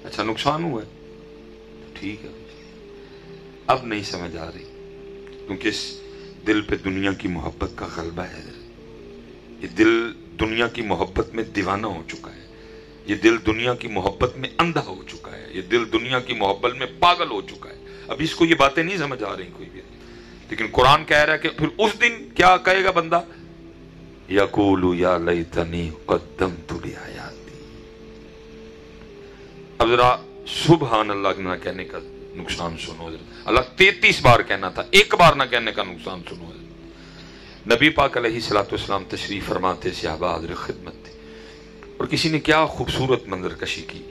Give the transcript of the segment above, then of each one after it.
اچھا نقصان ہوا ہے، ٹھیک ہے، اب نہیں سمجھ آ رہی، کیونکہ اس دل پہ دنیا کی محبت کا غلبہ ہے. یہ دل دنیا کی محبت میں دیوانہ ہو چکا ہے، یہ دل دنیا کی محبت میں اندھا ہو چکا ہے، یہ دل دنیا کی محبت میں پاگل ہو چکا ہے. اب اس کو یہ باتیں نہیں سمجھ آ رہی کوئی بھی، لیکن قرآن کہہ رہا ہے کہ پھر اس دن کیا کہے گا بندہ، یقول یا لیتنی قدمت لحیاتی. اب ذرا سبحان اللہ نہ کہنے کا نقصان سنو. اللہ 33 بار کہنا تھا، ایک بار نہ کہنے کا نقصان سنو. نبی پاک علیہ الصلوۃ والسلام تشریف فرماتے، صحابہ حاضر خدمت تھے، اور کسی نے کیا خوبصورت منظر کشی کی.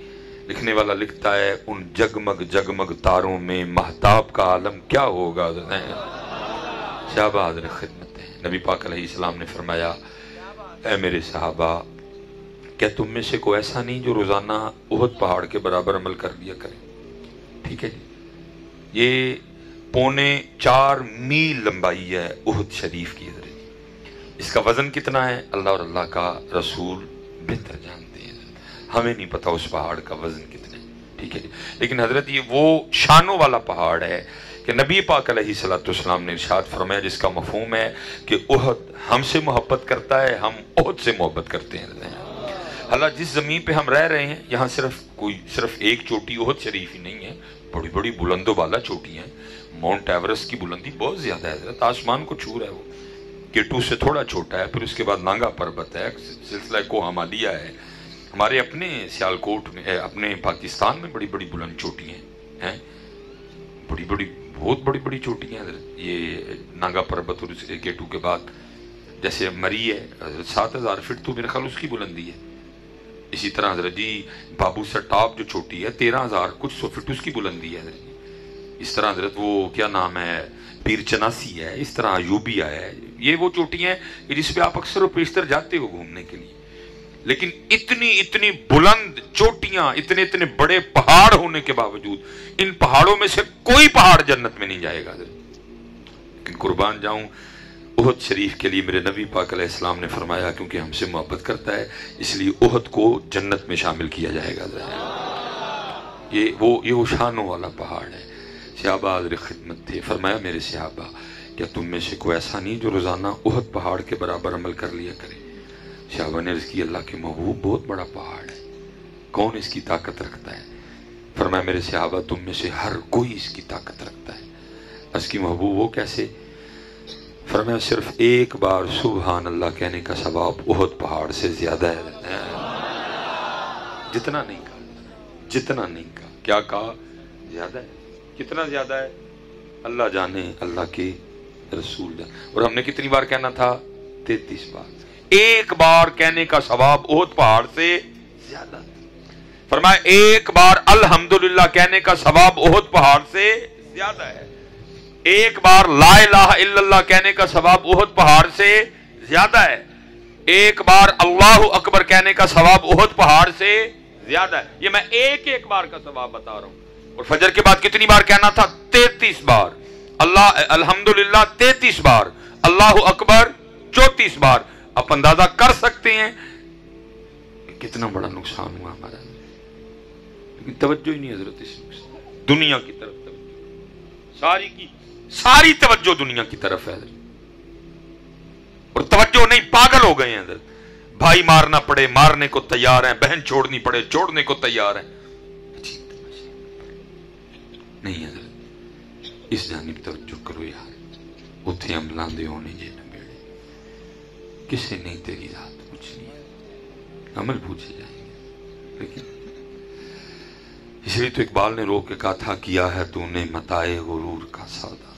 لکھنے والا لکھتا ہے ان جگمگ جگمگ تاروں میں مہتاب کا عالم کیا ہوگا. صحابہ حاضر خدمت ہیں. نبی پاک علیہ السلام نے فرمایا اے میرے صحابہ، کیا تم میں سے کوئی ایسا نہیں جو روزانہ احد پہاڑ کے برابر عمل کر لیا کرے؟ ٹھیک ہے جی، یہ 4.25 میل لمبائی ہے احد شریف کی. اس کا وزن کتنا ہے اللہ اور اللہ کا رسول بہتر جانتے ہیں، ہمیں نہیں پتا اس پہاڑ کا وزن کتنا ہے. ٹھیک ہے جی، لیکن حضرت یہ وہ شانوں والا پہاڑ ہے کہ نبی پاک علیہ الصلوۃ والسلام نے ارشاد فرمایا، جس کا مفہوم ہے کہ احد ہم سے محبت کرتا ہے، ہم احد سے محبت کرتے ہیں. اللہ جس زمین پہ ہم رہ رہے ہیں یہاں صرف ایک چوٹی احد شریف ہی نہیں ہے، بڑی بڑی بلند و بالا چوٹیاں ہیں. ماؤنٹ ایورسٹ کی بلندی بہت زیادہ ہے حضرت، آسمان کو چھو رہا ہے. وہ K2 سے تھوڑا چھوٹا ہے. پھر اس کے بعد نانگا پربت ہے، سلسلہ کوہ ہمالیہ ہے. ہمارے اپنے سیالکوٹ میں، اپنے پاکستان میں بڑی بڑی بلند چوٹیاں ہیں، بڑی بڑی بہت بڑی بڑی چوٹیاں ہیں. یہ نانگا پربت اور K2 کے بعد جیسے مری ہے 7,000 فٹ تو میرے خیال اس کی بلندی ہے. اسی طرح حضرت جی بابو سر ٹاپ جو چوٹی ہے 13,000 کچھ سو فٹ اس کی بلندی ہے حضرت جی. اس طرح حضرت وہ کیا نام ہے پیر چناسی ہے، اس طرح ایوبیہ ہے. یہ وہ چوٹیاں ہیں جس پہ آپ اکثر و بیشتر جاتے ہو گھومنے کے لیے. لیکن اتنی بلند چوٹیاں، اتنے بڑے پہاڑ ہونے کے باوجود ان پہاڑوں میں سے کوئی پہاڑ جنت میں نہیں جائے گا. لیکن قربان جاؤں احد شریف کے لیے میرے نبی پاک علیہ السلام نے فرمایا کیونکہ ہم سے محبت کرتا ہے اس لیے احد کو جنت میں شامل کیا جائے گا. یہ وہ شانوں والا پہاڑ ہے. صحابہ حاضر خدمت تھے. فرمایا میرے صحابہ، کیا تم میں سے کوئی ایسا نہیں جو روزانہ احد پہاڑ کے برابر عمل کر لیا کرے؟ صحابہ نے عرض کی اللہ کے محبوب بہت بڑا پہاڑ ہے، کون اس کی طاقت رکھتا ہے؟ فرمایا میرے صحابہ تم میں سے ہر کوئی اس کی طاقت رکھتا ہے. اس کی محبوب وہ کیسے؟ فرمایا صرف ایک بار سبحان اللہ کہنے کا ثواب احد پہاڑ سے زیادہ ہے. جتنا نہیں کہا کیا کہا؟ زیادہ ہے. کتنا زیادہ ہے اللہ جانے، اللہ کے رسول جانے. اور ہم نے کتنی بار کہنا تھا؟ 33 بار. ایک بار کہنے کا ثواب احد پہاڑ سے زیادہ. فرمایا ایک بار الحمدللہ کہنے کا ثواب احد پہاڑ سے زیادہ ہے. ایک بار لا الہ الا اللہ کہنے کا ثواب احد پہاڑ سے زیادہ ہے. ایک بار اللہ اکبر کہنے کا ثواب احد پہاڑ سے زیادہ ہے. یہ میں ایک بار کا ثواب بتا رہا ہوں. اور فجر کے بعد کتنی بار کہنا تھا؟ 33 بار. اللہ الحمدللہ 33 بار، اللہ اکبر 34 بار. آپ اندازہ کر سکتے ہیں کتنا بڑا نقصان ہوا ہمارا. لیکن توجہ ہی نہیں حضرت اس دنیا کی طرف. ساری توجہ دنیا کی طرف ہے حضرت. اور توجہ نہیں، پاگل ہو گئے ہیں حضرت. بھائی مارنا پڑے مارنے کو تیار ہیں، بہن چھوڑنی پڑے چھوڑنے کو تیار ہیں. نہیں حضرت اس جانب توجہ کرو یار. اتھے عملان دے ہونے جے نہ بیڑے، کسے نہیں تیری ذات پوچھنی ہے، عمل پوچھے جائیں گے. لیکن اس لیے تو اقبال نے رو کے کہا تھا کیا ہے تو نے متاع غرور کا سودا،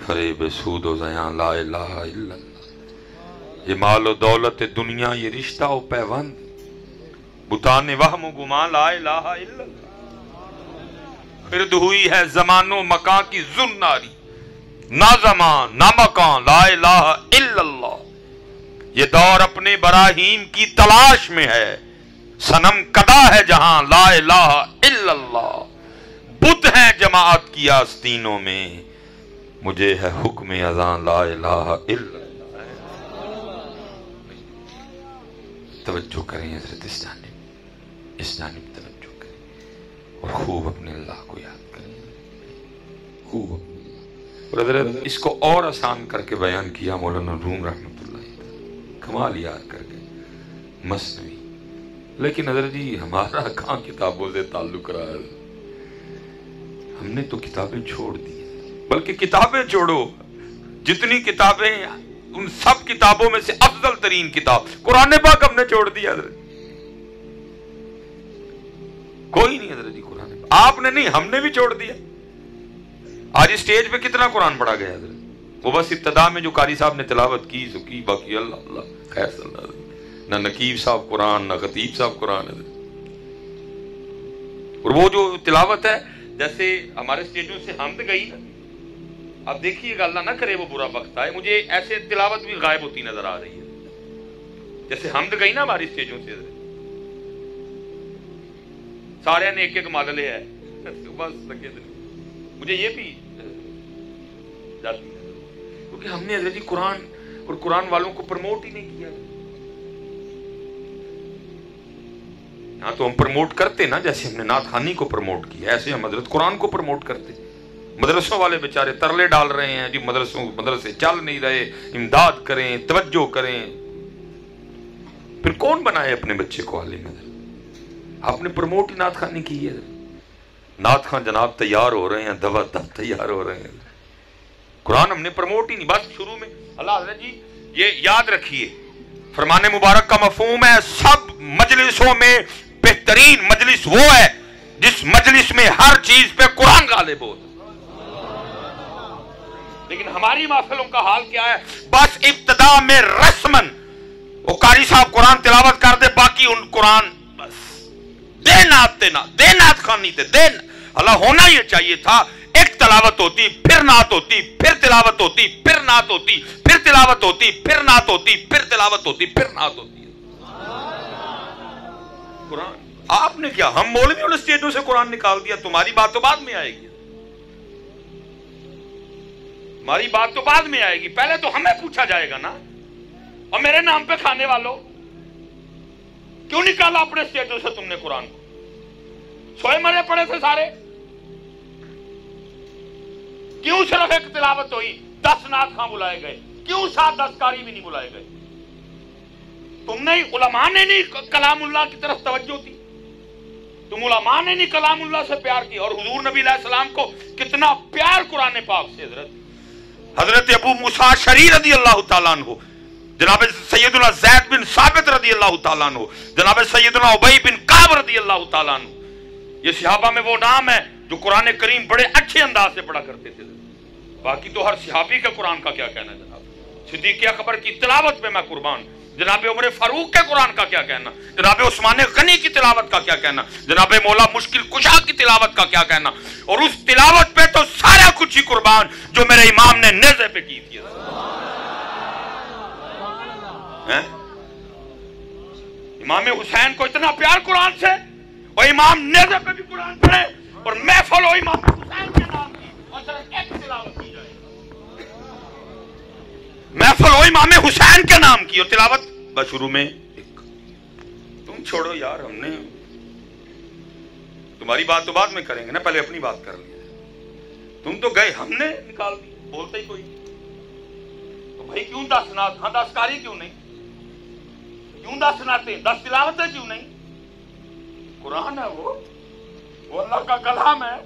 فریب سود و زیاں لا الہ الا اللہ. یہ مال و دولت دنیا، یہ رشتہ و پیوند، بتانے وہم و گمان لا الہ الا اللہ. پھرد ہوئی ہے زمان و مکان کی زناری، نہ زمان نہ مکان لا الہ الا اللہ. یہ دور اپنے براہیم کی تلاش میں ہے، صنم کدا ہے جہاں لا الہ الا اللہ. بت ہیں جماعت کی آستینوں میں، مجھے ہے حکم اذان لا الہ الا اللہ. توجہ کریں حضرت اس جانب توجہ کریں. اور خوب اپنے اللہ کو یاد کریں، خوب اپنے اللہ۔ اور حضرت اس کو اور آسان کر کے بیان کیا مولانا روم رحمۃ اللہ، کمال یاد کر کے مثنوی۔ لیکن حضرت جی ہمارا کہاں کتابوں سے تعلق رہا ہے، ہم نے تو کتابیں چھوڑ دی، بلکہ کتابیں چھوڑو، جتنی کتابیں ان سب کتابوں میں سے افضل ترین کتاب قرآن پاک ہم نے چھوڑ دیا حضرت، کوئی نہیں حضرت جی قرآن پاک آپ نے نہیں، ہم نے بھی چھوڑ دیا۔ آج اسٹیج پہ کتنا قرآن پڑھا گیا حضرت، وہ بس ابتدا میں جو قاری صاحب نے تلاوت کی سو کی، باقی اللہ اللہ خیر صلی اللہ علیہ وسلم، نہ نقیب صاحب قرآن، نہ خطیب صاحب قرآن حضرت۔ اور وہ جو تلاوت ہے، جیسے ہمارے اسٹیجوں سے حمد گئی نا، اب دیکھیے گا اللہ نہ کرے وہ برا وقت آئے، مجھے ایسے تلاوت بھی غائب ہوتی نظر آ رہی ہے، جیسے حمد گئی نا ہماری اسٹیجوں سے سارے نے ایک ایک مادلے ہے بس لگے دل، مجھے یہ بھی جاتی ہے کیونکہ ہم نے حضرت جی قرآن اور قرآن والوں کو پروموٹ ہی نہیں کیا۔ ہاں تو ہم پروموٹ کرتے نا، جیسے ہم نے نعت خوانی کو پروموٹ کیا، ایسے ہم حضرت قرآن کو پروموٹ کرتے۔ مدرسوں والے بیچارے ترلے ڈال رہے ہیں جی مدرسے چل نہیں رہے، امداد کریں، توجہ کریں۔ پھر کون بنائے اپنے بچے کو عالم؟ آپ نے پروموٹ ہی نعت خوانی کی ہے، نعت خان جناب تیار ہو رہے ہیں، دوا تیار ہو رہے ہیں، قرآن ہم نے پروموٹ ہی نہیں۔ بس شروع میں اللہ حضرت جی یہ یاد رکھیے، فرمان مبارک کا مفہوم ہے سب مجلسوں میں بہترین مجلس وہ ہے جس مجلس میں ہر چیز پہ قرآن غالب ہو۔ لیکن ہماری محفلوں کا حال کیا ہے، بس ابتدا میں رسمن وہ قاری صاحب قرآن تلاوت کر دے، باقی ان قرآن بس دے نعت خوانی تے دے اللہ ہونا یہ چاہیے تھا، ایک تلاوت ہوتی پھر نعت ہوتی پھر تلاوت ہوتی پھر نعت ہوتی پھر تلاوت ہوتی پھر نعت ہوتی پھر تلاوت ہوتی پھر نعت ہوتی۔ قرآن آپ نے کیا، ہم مولوی اور اسٹیجوں سے قرآن نکال دیا، تمہاری بات تو بعد میں آئے گی، ہماری بات تو بعد میں آئے گی، پہلے تو ہمیں پوچھا جائے گا نا۔ اور میرے نام پہ کھانے والوں کیوں نکالا اپنے اسٹیجوں سے تم نے قرآن کو؟ سوئے مرے پڑے تھے سارے، کیوں صرف ایک تلاوت ہوئی؟ 10 نعت خواں بلائے گئے، کیوں 7-10 قاری بھی نہیں بلائے گئے؟ تم نے علماء نے نہیں کلام اللہ کی طرف توجہ دی، تم علماء نے نہیں کلام اللہ سے پیار کیا۔ اور حضور نبی علیہ السلام کو کتنا پیار قرآن پاک سے، حضرت ابو موسیٰ اشعری رضی اللہ تعالیٰ عنہ، جناب سیدنا زید بن ثابت رضی اللہ تعالیٰ عنہ، جناب سیدنا ابی بن کعب رضی اللہ تعالیٰ عنہ، یہ صحابہ میں وہ نام ہے جو قرآن کریم بڑے اچھے انداز سے پڑھا کرتے تھے۔ باقی تو ہر صحابی کا قرآن کا کیا کہنا ہے جناب، صدیق اکبر کی تلاوت پہ میں قربان، جناب عمر فاروق کے قرآن کا کیا کہنا، جناب عثمان غنی کی تلاوت کا کیا کہنا، جناب مولا مشکل کشا کی تلاوت کا کیا کہنا، اور اس تلاوت پہ تو سارا کچھ ہی قربان جو میرے امام نے نیزے پہ کی تھی۔ امام حسین کو اتنا پیار قرآن سے، اور امام نیزے پہ بھی قرآن پڑھے، اور محفل ہو امام حسین کے نام کی اور صرف ایک تلاوت کی جائے، محفل ہو امام حسین کے نام کی اور تلاوت بس شروع میں ایک۔ تم چھوڑو یار، ہم نے تمہاری بات تو بعد میں کریں گے نا، پہلے اپنی بات کر لیں۔ تم تو گئے، ہم نے نکال دی، بولتا ہی کوئی تو بھائی کیوں 10 نعت، ہاں 10 قاری کیوں نہیں، کیوں 10 نعتیں، 10 تلاوتیں کیوں نہیں؟ قرآن ہے وہ اللہ کا کلام ہے۔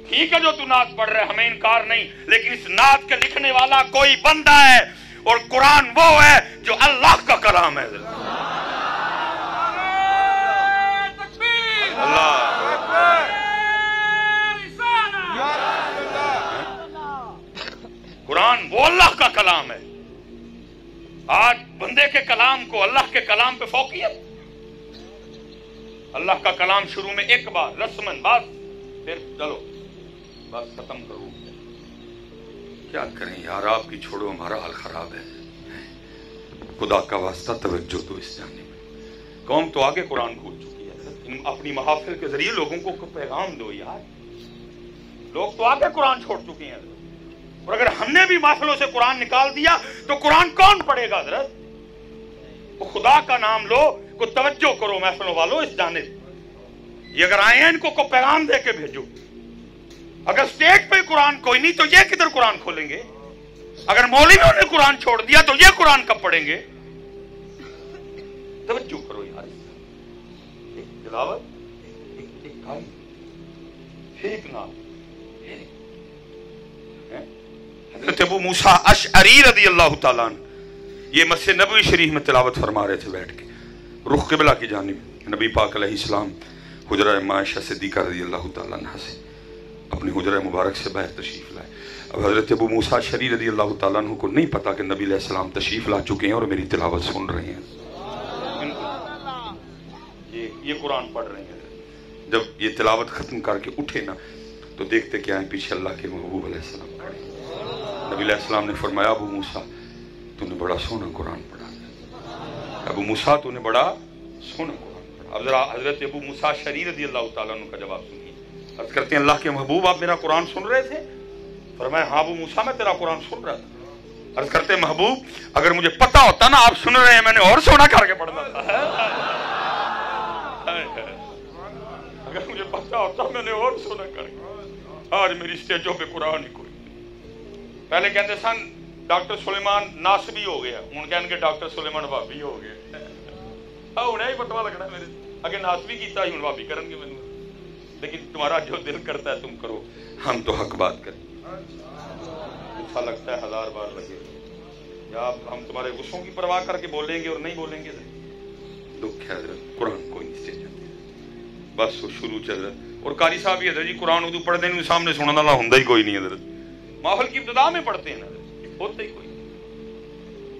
ٹھیک ہے جو تو نعت پڑھ رہے، ہمیں انکار نہیں، لیکن اس نعت کے لکھنے والا کوئی بندہ ہے، اور قرآن وہ ہے جو اللہ کا کلام ہے۔ قرآن وہ اللہ کا کلام ہے۔ آج بندے کے کلام کو اللہ کے کلام پہ فوقیت، اللہ کا کلام شروع میں ایک بار رسمن، بس پھر چلو بس ختم کرو۔ کیا کریں یار، آپ کی چھوڑو، ہمارا حال خراب ہے۔ خدا کا واسطہ توجہ دو اس جانب، قوم تو آگے قرآن کھول چکی ہے، اپنی محافل کے ذریعے لوگوں کو پیغام دو یار، لوگ تو آگے قرآن چھوڑ چکے ہیں، اور اگر ہم نے بھی محفلوں سے قرآن نکال دیا تو قرآن کون پڑھے گا؟ حضرت وہ خدا کا نام لو، کو توجہ کرو محفلوں والوں اس جانب، ये अगर आए हैं इनको को पैगाम दे के भेजो। अगर स्टेज पे कुरान कोई नहीं तो ये किधर कुरान खोलेंगे? अगर मौलवियों ने कुरान छोड़ दिया तो ये कुरान कब पढ़ेंगे? तवज्जो करो यार, एक तिलावत, एक गाली, फेंकना। हज़रत अबू मूसा अशअरी रज़ी अल्लाह ताला अन्हु ये मस्जिद नबवी शरीफ में तिलावत फरमा रहे थे बैठ के, रुख क़िबला की जानिब। नबी पाक अलैहिस्सलाम हुजरा मायशा सिद्दीक़ा रज़ी अल्लाह ताला अन्हा से अपनी हुजरा मुबारक से बाहर तशरीफ लाए। अब हज़रत अबू मूसा अशअरी रज़ी अल्लाह ताला अन्हु को नहीं पता कि नबी अलैहिस्सलाम तशरीफ ला चुके हैं और मेरी तिलावत सुन रहे हैं, ये कुरान पढ़ रहे हैं। जब ये तिलावत खत्म करके उठे ना तो देखते क्या है, पीछे अल्लाह के महबूब अलैहिस्सलाम खड़े। नबी अलैहिस्सलाम ने फरमाया, अबू मूसा तूने बड़ा सोना कुरान पढ़ा, अबू मूसा तूने बड़ा सोना कुरान पढ़ा। अब जरा हजरत अबू मूसा अशअरी रज़ी अल्लाह ताला अन्हु का जवाब सुनिए। अर्ज़ करते हैं, अल्लाह के महबूब आप मेरा कुरान सुन रहे थे? फरमाया, हाँ अबू मूसा मैं तेरा कुरान सुन रहा था। अर्ज़ करते हैं, महबूब अगर मुझे पता होता ना आप सुन रहे हैं मैंने और सोना करके पढ़ना था। अगर मुझे पता होता मैंने और सोना करके। आज मेरी स्टेजों पे कुरान ही कोई। पहले कहते सन डॉक्टर सुलेमान नासबी हो गया, हूं कह डॉक्टर सुलेमान भाभी हो गए। उन्हें ही पता लगना मेरे अगे नासबी किया ही, भाभी करेंगे मैंने। लेकिन तुम्हारा जो दिल करता है तुम करो, हम तो हक बात करें। अच्छा लगता है हजार बार लगे, या हम तुम्हारे गुस्सों की परवाह करके बोलेंगे और नहीं बोलेंगे। दुख है कुरान कोई नहीं स्टेज बस शुरू चल रहा। और कारी साहब ही जी कुरान उदू पढ़ते हैं सामने सुनने वाला होंदा ही कोई नहीं है। माहौल की इब्तिदा में पढ़ते हैं ना, होता ही कोई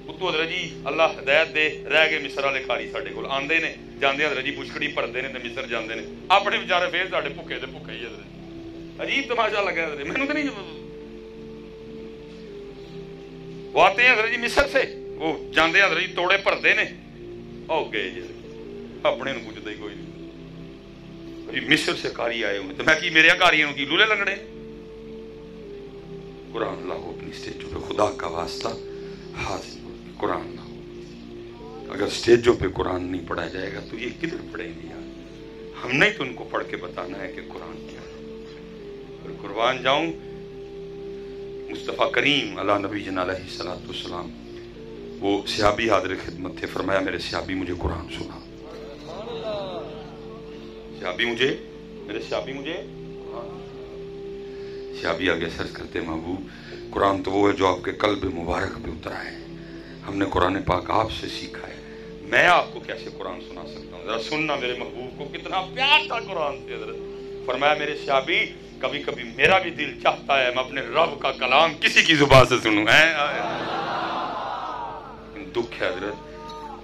उतो हजरत जी अल्लाह हिदायत दे रह गए मिस्र वाले कारी साडे कोल आंदे ने जांदे हजरत जी पुछकड़ी भरते ने ते मिस्र जांदे ने, अपने बेचारे फिर साडे भुखे ते भुखे ही हजरत। अजीब तमाशा लगा हजरत, मैनू तो नहीं। वो आते हैं हजरत जी मिस्र से, वो जांदे हजरत जी तोड़े भरते ने, ओ गए जी अपने नूं पुछदा ही कोई नहीं। मिस्र से कारी आए हुए तो मैं कि मेरे कारियों की लूले लगने। कुरान लाओ अपनी स्टेजों पे, खुदा का वास्ता हाजिर कुरान लाओ। अगर स्टेजों पे कुरान नहीं पढ़ा जाएगा तो ये किधर पढ़ेंगे यार? हमने ही तो उनको पढ़ के बताना है कि कुरान क्या है। और कुर्बान जाऊं मुस्तफ़ा करीम अला नबी अलैहिस्सलाम वो सहाबी हाज़िर खिदमत थे, फरमाया मेरे सहाबी मुझे कुरान सुना। सहाबी मुझे सहाबी आगे सर्च करते, महबूब कुरान तो वो है जो आपके कल्ब मुबारक पे उतरा है, हमने कुरान पाक आपसे सीखा है, मैं आपको कैसे कुरान सुना सकता हूँ? जरा सुनना मेरे महबूब को कितना प्यार था कुरान से। फरमाया मेरे सहाबी कभी कभी मेरा भी दिल चाहता है मैं अपने रब का कलाम किसी की जुबान से सुनूं। दुख है हजरत,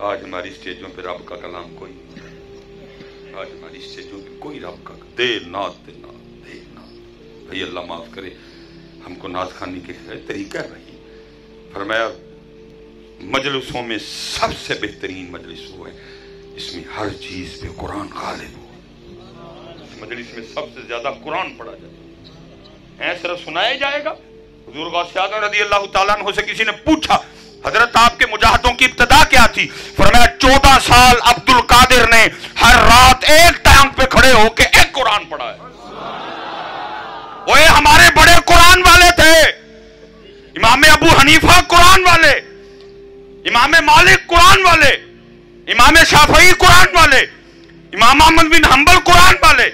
आज हमारी स्टेजों पे रब का कलाम कोई, आज हमारी स्टेजों पे कोई रब का दे नात भाई अल्लाह माफ करे, हमको नात खाने के तरीका है भाई। फरमाया मजलिसों में सबसे बेहतरीन मजलिस वो है इसमें हर चीज पे कुरान गालिब हो, मजलिस में सबसे ज्यादा कुरान पढ़ा जाए, सिर्फ सुनाया जाएगा। हुजूर गौसे आज़म रज़ी अल्लाह ताला अन्हु से किसी ने पूछा हजरत आपके मुजाहिदों की इब्तिदा क्या थी? फरमाया 14 साल अब्दुल कादिर ने हर रात एक टांग पे खड़े होके एक कुरान पढ़ा है। वो हमारे बड़े कुरान वाले थे, इमाम अबू हनीफा कुरान वाले, इमाम मालिक कुरान वाले, इमाम शाफई कुरान वाले, इमाम अहमद बिन हंबल कुरान वाले,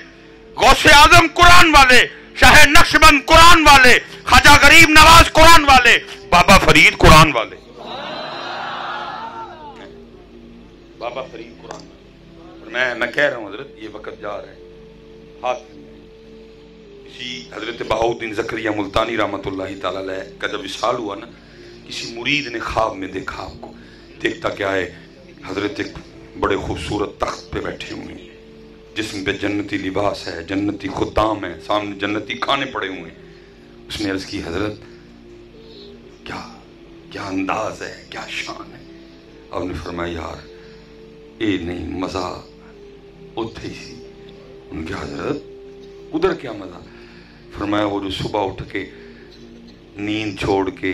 गौसे आजम कुरान वाले, शाह नक्शबंद कुरान वाले, ख्वाजा गरीब नवाज कुरान वाले, बाबा फरीद कुरान वाले, बाबा फरीद कुरान वाले। मैं कह रहा हूं हजरत ये वक्त जा रहा है हाथ किसी हजरत बहाउद्दीन ज़करिया मुल्तानी रहमतुल्लाहि तआला अलैह का जब विसाल हुआ ना, किसी मुरीद ने ख्वाब में देखा, आपको देखता क्या है हजरत एक बड़े खूबसूरत तख्त पे बैठे हुए हैं जिसम पे जन्नती लिबास है, जन्नती खुद्दाम है, सामने जन्नती खाने पड़े हुए हैं। उसने अर्ज की हजरत क्या क्या अंदाज है, क्या शान है। आपने फरमाया यार ये नहीं मजा उठे सी। उनके हजरत उधर क्या मजा? फरमाया वो जो सुबह उठ के नींद छोड़ के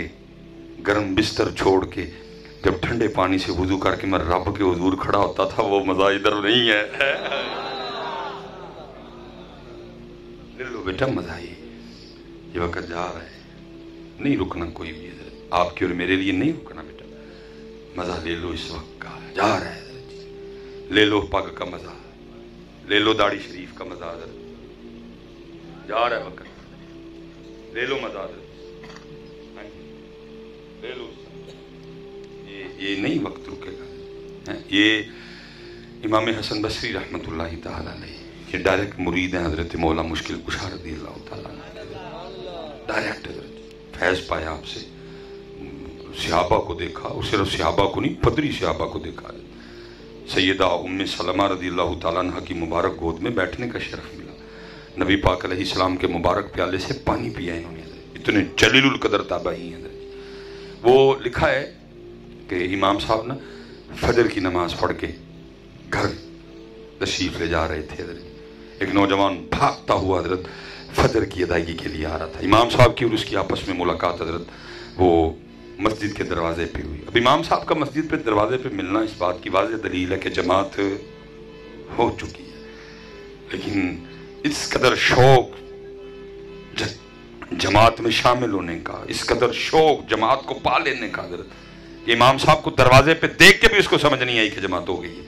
गर्म बिस्तर छोड़ के जब ठंडे पानी से वुजू करके मैं रब के हुजूर खड़ा होता था, वो मजा इधर नहीं है। ले लो बेटा मजा ही, ये वक्त जा रहा है, नहीं रुकना कोई भी इधर, आपके और मेरे लिए नहीं रुकना बेटा, मजा ले लो इस वक्त का, जा रहा है, ले लो पग का मजा, ले लो दाढ़ी शरीफ का मजा, जा रहा है वक्त, ले लो मजा, ले लो, ये नहीं वक्त रुकेगा। ये इमाम हसन बसरी रहमतुल्लाह ताला अलैह, ये डायरेक्ट मुरीद हैं हजरत मौला मुश्किल कुशा रज़ियल्लाहु ताला, डायरेक्ट फैज़ पाया आपसे, सहाबा को देखा, और सिर्फ सहाबा को नहीं, पदरी सहाबा को देखा, सैयदा उम्मे सलमा रज़ियल्लाहु ताला अन्हा की मुबारक गोद में बैठने का शरफ मिला, नबी पाक अलैहिस्सलाम के मुबारक प्याले से पानी पिया इन्होंने, इतने जलीलुल कदर ताबई हैं। वो लिखा है कि इमाम साहब ना फजर की नमाज पढ़ के घर तशरीफ ले जा रहे थे, एक नौजवान भागता हुआ हजरत फजर की अदायगी के लिए आ रहा था, इमाम साहब की और उसकी आपस में मुलाकात हजरत वो मस्जिद के दरवाजे पे हुई। अब इमाम साहब का मस्जिद पे दरवाजे पे मिलना इस बात की वाज़ेह दलील है कि जमात हो चुकी है, लेकिन इस कदर शौक जमात में शामिल होने का, इस कदर शौक जमात को पा लेने का, इमाम साहब को दरवाजे पे देख के भी उसको समझ नहीं आई कि जमात हो गई है।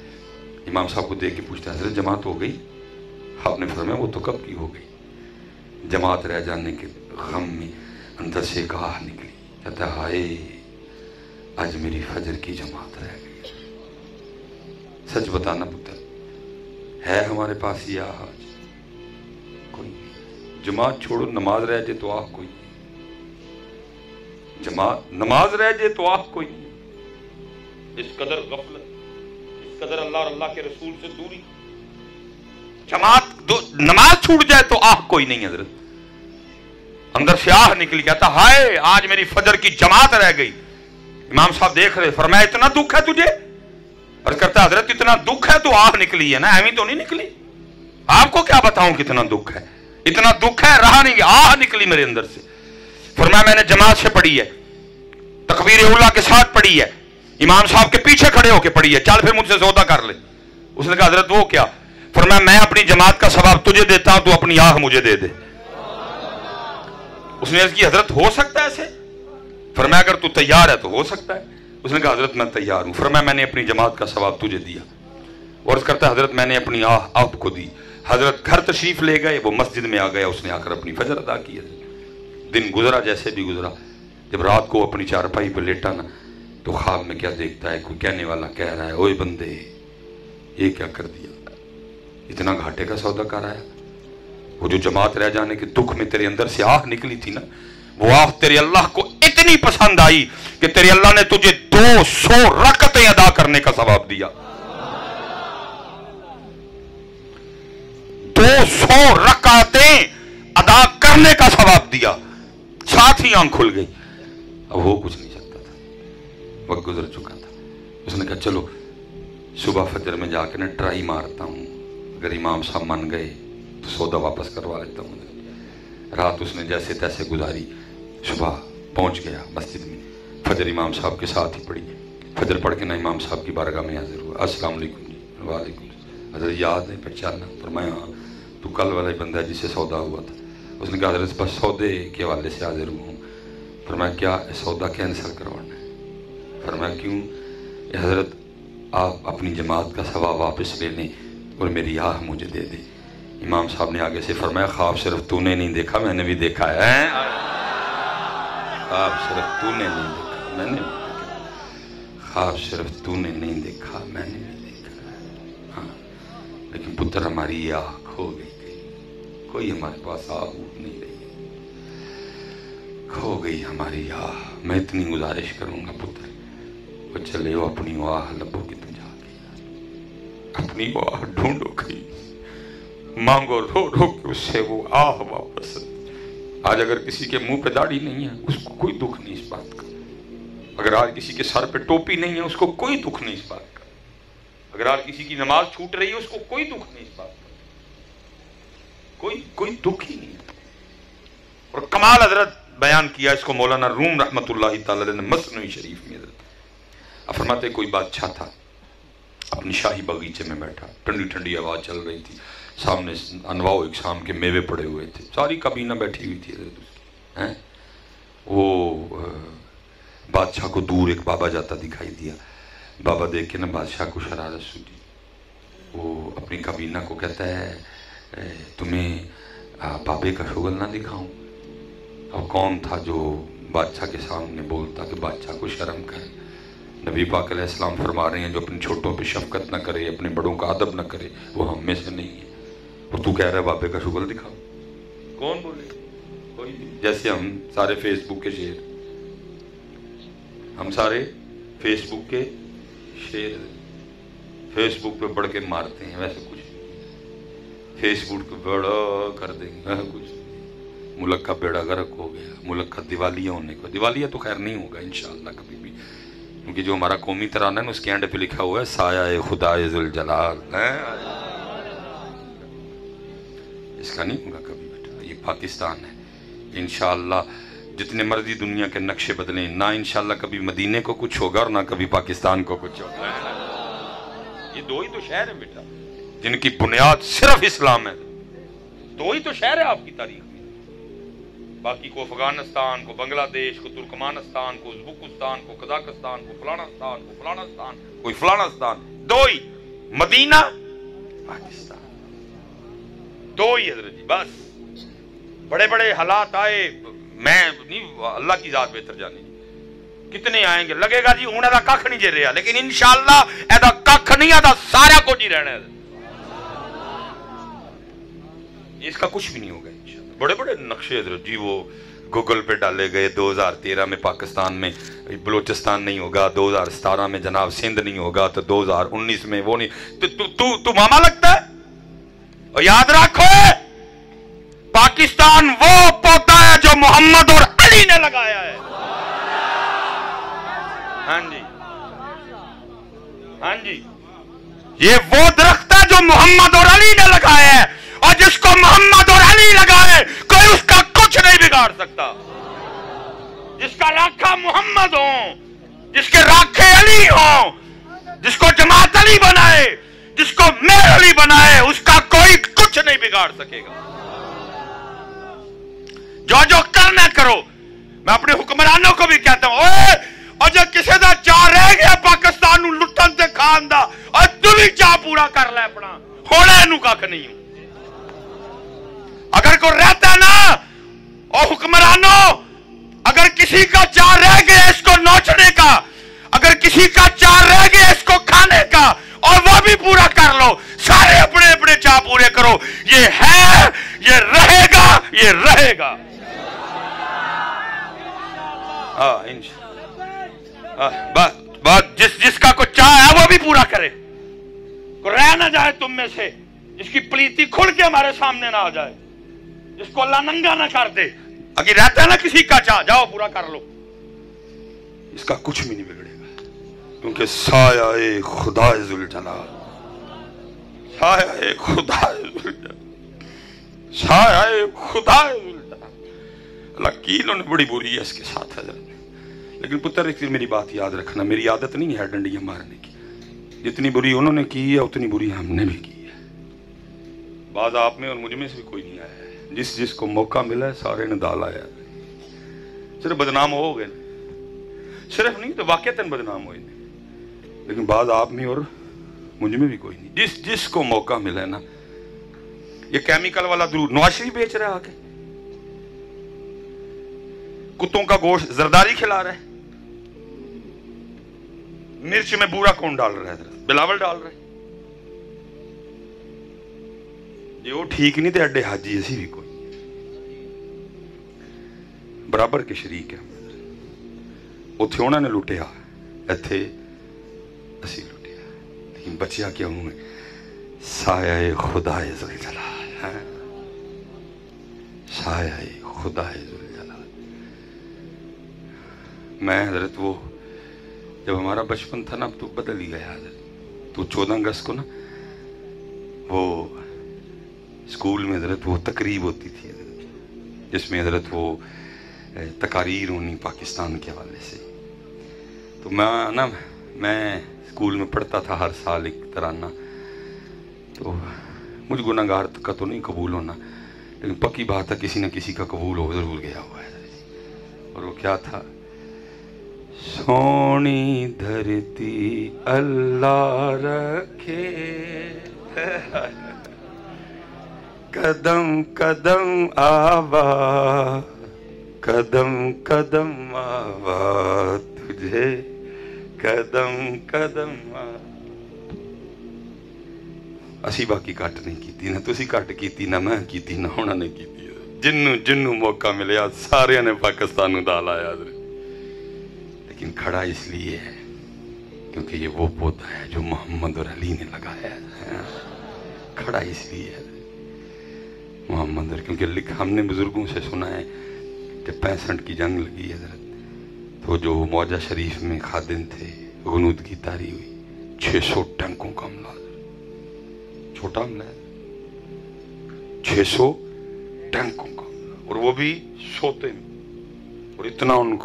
इमाम साहब को देख के पूछता है हज़रत जमात हो गई? आपने फरमाया वो तो कब की हो गई। जमात रह जाने के गम में अंदर से एक आह निकली, कहता हाय आज मेरी फजर की जमात रह गई। सच बताना पुत्र, है हमारे पास ये आह आज? कोई जमात छोड़ो, नमाज रह जाए तो आह कोई, जमात नमाज रह जाए तो आह कोई, इस कदर गफलत, इस कदर अल्लाह और अल्लाह के रसूल से दूरी, जमात नमाज छूट जाए तो आह कोई नहीं। हजरत अंदर से आह निकल गया था, हाय आज मेरी फजर की जमात रह गई। इमाम साहब देख रहे, फरमाया इतना दुख है तुझे? और करता हजरत इतना दुख है तो आह निकली है ना, ऐवी तो नहीं निकली, आपको क्या बताऊं कितना दुख है, इतना दुख है रहा नहीं, आह निकली मेरे अंदर से। फरमाया मैंने जमात से पढ़ी है, तकबीर उला के साथ पढ़ी है, इमाम साहब के पीछे खड़े होके पढ़ी है, चल फिर मुझसे सौदा कर ले। उसने कहा हजरत वो क्या? फरमाया मैं अपनी जमात का सवाब तुझे देता हूं, तू अपनी आह मुझे दे दे। उसने अर्ज की हजरत हो सकता है ऐसे? फरमाया अगर तू तैयार है तो हो सकता है। उसने कहा हजरत मैं तैयार हूं। फरमाया मैंने अपनी जमात का सवाब तुझे दिया। और अर्ज करता है हजरत मैंने अपनी आह आपको दी। हजरत घर तशरीफ ले गए, वो मस्जिद में आ गया, उसने आकर अपनी फजर अदा की। दिन गुजरा जैसे भी गुजरा, जब रात को अपनी चारपाई पर लेटा ना, तो ख्वाब में क्या देखता है, कोई कहने वाला कह रहा है ओए बंदे ये क्या कर दिया, इतना घाटे का सौदा कर आया। वो जो जमात रह जाने के दुख में तेरे अंदर से आह निकली थी ना, वो आह तेरे अल्लाह को इतनी पसंद आई कि तेरे अल्लाह ने तुझे 200 रकतें अदा करने का सवाब दिया। 200 रकातें अदा करने का सवाब दिया, साथ ही आंख खुल गई। अब हो कुछ नहीं सकता था, वक्त गुजर चुका था। उसने कहा चलो सुबह फजर में जाके ना ट्राई मारता हूं, अगर इमाम साहब मान गए तो सौदा वापस करवा लेता हूं। रात उसने जैसे तैसे गुजारी, सुबह पहुंच गया मस्जिद में, फजर इमाम साहब के साथ ही पढ़ी। फजर पढ़ के ना इमाम साहब की बारगाह में हाजिर हुआ। अस्सलाम वालेकुम जी। वालेकुम। हजरत याद नहीं पहचाना? फरमाया हाँ तू कल वाला बंदा जिससे सौदा हुआ था। उसने कहा हजरत बस सौदे के हवाले से हाजिर हुआ हूँ। फरमाया क्या सौदा कैंसिल करवाना है? फरमाया क्यों? हजरत आप अपनी जमात का सवाब वापस ले लें और मेरी आह मुझे दे दे। इमाम साहब ने आगे से फरमाया ख्वाब सिर्फ तूने नहीं देखा, मैंने भी देखा है। ख्वाब सिर्फ तूने नहीं देखा, मैंने भी देखा। ख्वाब सिर्फ तूने नहीं देखा, मैंने भी देखा। हाँ लेकिन पुत्र हमारी आह खो गई, कोई हमारे पास आह नहीं रही, खो गई हमारी आह। मैं इतनी गुजारिश करूंगा पुत्र, वो चले हो अपनी आह लबों की तुझा के, अपनी आह ढूंढो कहीं, मांगो रो रो के उससे वो आह वापस। आज अगर किसी के मुंह पे दाढ़ी नहीं है उसको कोई दुख नहीं इस बात का, अगर आज किसी के सर पे टोपी नहीं है उसको कोई दुख नहीं इस बात का, अगर आज किसी की नमाज छूट रही है उसको कोई दुख नहीं इस बात का, कोई दुख ही नहीं है। और कमाल हजरत बयान किया इसको मौलाना रूम रहमतुल्लाह तआला अलैह ने मसनवी शरीफ में। फरमाते कोई बादशाह था, अपनी शाही बगीचे में बैठा, ठंडी ठंडी हवा चल रही थी, سامنے انواع و اقسام کے میوے پڑے ہوئے تھے، ساری کابینہ بیٹھی ہوئی تھی حضرت ہیں. وہ بادشاہ کو دور ایک بابا جاتا دکھائی دیا. بابا دیکھ کے نا بادشاہ کو شرارت سوٹی. وہ اپنی کابینہ کو کہتا ہے تمہیں بابے کا شغل نہ دکھاؤں. اب کون تھا جو بادشاہ کے سامنے بولتا کہ بادشاہ کو شرم کرے؟ نبی پاک علیہ السلام فرما رہے ہیں جو اپنے چھوٹوں پہ شفقت نہ کرے، اپنے بڑوں کا ادب نہ کرے، وہ ہم میں سے نہیں ہے. اور تو کہہ رہا ہے بابے کا شغل دکھاؤ؟ کون بولے؟ کوئی نہیں. جیسے ہم سارے فیس بک کے شیر، ہم سارے فیس بک کے شیر، فیس بک پہ بڑھ کے مارتے ہیں، ویسے کچھ فیس بک پہ بڑا کر دیں گے کچھ. ملک کا بیڑا غرق ہو گیا، ملک کا دیوالیہ ہونے کو. دیوالیہ تو خیر نہیں ہوگا انشاءاللہ کبھی بھی، کیونکہ جو ہمارا قومی ترانہ ہے نا اس کے اینڈ پہ لکھا ہوا ہے سایہ خدائے ذوالجلال. اس کا نہیں ہوگا کبھی بیٹا. یہ پاکستان ہے انشاءاللہ. جتنے مرضی دنیا کے نقشے بدلیں، نہ انشاءاللہ کبھی مدینے کو کچھ ہوگا اور نہ کبھی پاکستان کو کچھ ہوگا. یہ دو ہی تو شہر ہیں بیٹا جن کی بنیاد صرف اسلام ہے. دو ہی تو شہر ہے آپ کی تاریخ میں. باقی کو افغانستان کو بنگلہ دیش کو ترکمانستان کو ازبکستان کو قزاقستان کو فلانستان کو فلانستان کوئی فلانستان، دو ہی مدینہ پاکستان، دو ہی حضرت جی بس. بڑے بڑے حالات آئے، میں نہیں، اللہ کی ذات بہتر جانی. کتنے آئیں گے لگے گا جی ہوں ایدا کھ نہیں جے رہا، لیکن انشاءاللہ ایدا کھ نہیں آتا سارا کچھ ہی رہنا ہے. اس کا کچھ بھی نہیں ہوگا انشاءاللہ. بڑے بڑے نقشے حضرت جی وہ گوگل پہ ڈالے گئے. 2013 میں پاکستان میں بلوچستان نہیں ہوگا، 2017 میں جناب سندھ نہیں ہوگا، تو 2019 میں وہ نہیں. تو ماما لگتا ہے. اور یاد رکھو پاکستان وہ پودا ہے جو محمد اور علی نے لگایا ہے. ہاں جی ہاں جی، یہ وہ درخت ہے جو محمد اور علی نے لگایا ہے، اور جس کو محمد اور علی لگائے کوئی اس کا کچھ نہیں بگاڑ سکتا. جس کا راکھا محمد ہوں، جس کے راکھے علی ہوں، جس کو جماعت علی بنائے، جس کو میر علی بنائے، اس کا کوئی کچھ نہیں بگاڑ سکے گا. جو کرنا کرو. میں اپنے حکمرانوں کو بھی کہتا ہوں اور جو کسی دا چاہ رہ گیا پاکستان نو لٹن تے کھان دا، اور تو بھی چاہ پورا کر لے اپنا، ہونا نو کھ نہیں ہوں. اگر کوئی رہتا نا، اور حکمرانوں اگر کسی کا چاہ رہ گیا اس کو نوچنے کا، اگر کسی کا چاہ رہ گیا اس کو کھانے کا، اور وہ بھی پورا کر لو. سارے اپنے اپنے چاہ پورے کرو. یہ ہے، یہ رہے گا، یہ رہے گا. جس کا کوئی چاہ ہے وہ بھی پورا کرے. کوئی رہ نہ جائے تم میں سے جس کی پلیتی کھل کے ہمارے سامنے نہ آ جائے، جس کو اللہ ننگا نہ کر دے. اگر رہتا ہے نا کسی کا چاہ، جاؤ پورا کر لو. اس کا کچھ بھی نہیں بگڑے گا، کیونکہ سایہ خدا ذوالجلال، سایہ خدا ذوالجلال، سایہ خدا ذوالجلال. اللہ کی انہوں نے بڑی بری ہے اس کے ساتھ حضرت. لیکن پتر ایک میری بات یاد رکھنا، میری عادت نہیں ہے ڈنڈیاں مارنے کی. جتنی بری انہوں نے کی ہے اتنی بری ہم نے بھی کی ہے. بعض آپ میں اور مجھ میں سے بھی کوئی نہیں آیا ہے. جس کو موقع ملا ہے سارے نے ڈالا ہے. صرف بدنام ہو گئے، صرف نہیں تو واقعتاً بدنام ہوئے. لیکن بعض آپ میں اور مجھ میں بھی کوئی نہیں. جس کو موقع ملا ہے نا، یہ کیمیکل والا درود نواز شریف بیچ رہا ہے، آ کے کتوں کا گوشت زرداری کھلا رہا ہے. مرچ میں بورا کون ڈال رہا ہے؟ بلاول ڈال رہا ہے. یہ وہ ٹھیک نہیں تے اڈے حاجی اسی بھی کوئی برابر کے شریک ہے. اتھے انہوں نے لٹیا، ایتھے اسی لٹیا. لیکن بچیا کیا ہوں سایہ خدا ذوالجلال، سایہ خدا ذوالجلال. میں حضرت وہ جب ہمارا بچپن تھا نا، اب تو بدل ہی گیا حضرت. تو 14 اگست کو نا وہ اسکول میں حضرت وہ تقریب ہوتی تھی حضرت، جس میں حضرت وہ تقاریر ہونی پاکستان کے حوالے سے. تو میں اسکول میں پڑھتا تھا ہر سال ایک ترانہ. تو मुझ गुनाहगार का तो नहीं कबूल होना, लेकिन पक्की बात है किसी न किसी का कबूल हो जरूर गया हुआ है। और वो क्या था? सोनी धरती अल्लाह रखे, कदम कदम आवा, कदम कदम आवा, तुझे कदम कदम असी बाकी घट नहीं की ना, तुसी घट की ना, मैं की ना, होना नहीं की। जिन्नू जिन्नू मौका मिले सारे ने पाकिस्तान नूं दा लाया, लेकिन खड़ा इसलिए है क्योंकि ये वो पौधा है जो मोहम्मद और अली ने लगाया है। खड़ा इसलिए है मोहम्मद और, क्योंकि लिखा हमने बुजुर्गों से सुना है कि 65 की जंग लगी है हज़रत, तो जो मौजा शरीफ में खादिम थे गुनूद की तारी हुई, 600 टैंकों का हमला, छोटा हमला है, 600 टैंकों का, और वो भी सोते में। और इतना उन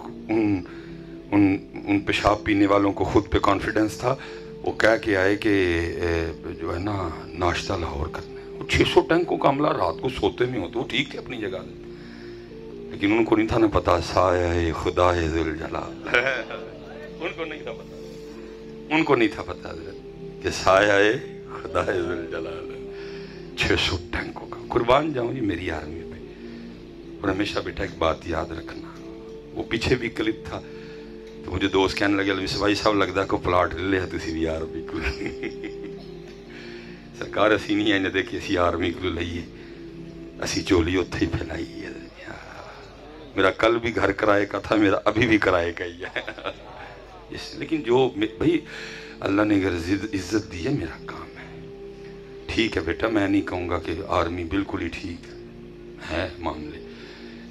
पेशाब पीने वालों को खुद पे कॉन्फिडेंस था, वो कह के आए कि जो है ना नाश्ता लाहौर करना है। वो 600 टैंकों का हमला रात को सोते में होता, वो ठीक थे अपनी जगह, लेकिन उनको नहीं था ना पता साया खुदा है जुल जलाल। उनको नहीं था पता, उनको नहीं था पता कि साया है खुदा है जुल जलाल। 600 टैंकों का, कुर्बान जाऊं जी मेरी आर्मी पे। और हमेशा बेटा एक बात याद रखना, वो पीछे भी क्लिप था तो मुझे दोस्त कहने लगे भाई साहब लगता को प्लाट ले लिया तुसी भी आर्मी को। सरकार असी नहीं है देखिए असी आर्मी को लईए, असी चोली उत्थे ही फैलाई है। मेरा कल भी घर किराए का था, मेरा अभी भी किराए का ही है। लेकिन जो भाई अल्लाह ने अगर इज्जत दी है, मेरा काम है। ठीक है बेटा, मैं नहीं कहूँगा कि आर्मी बिल्कुल ही ठीक है मामले,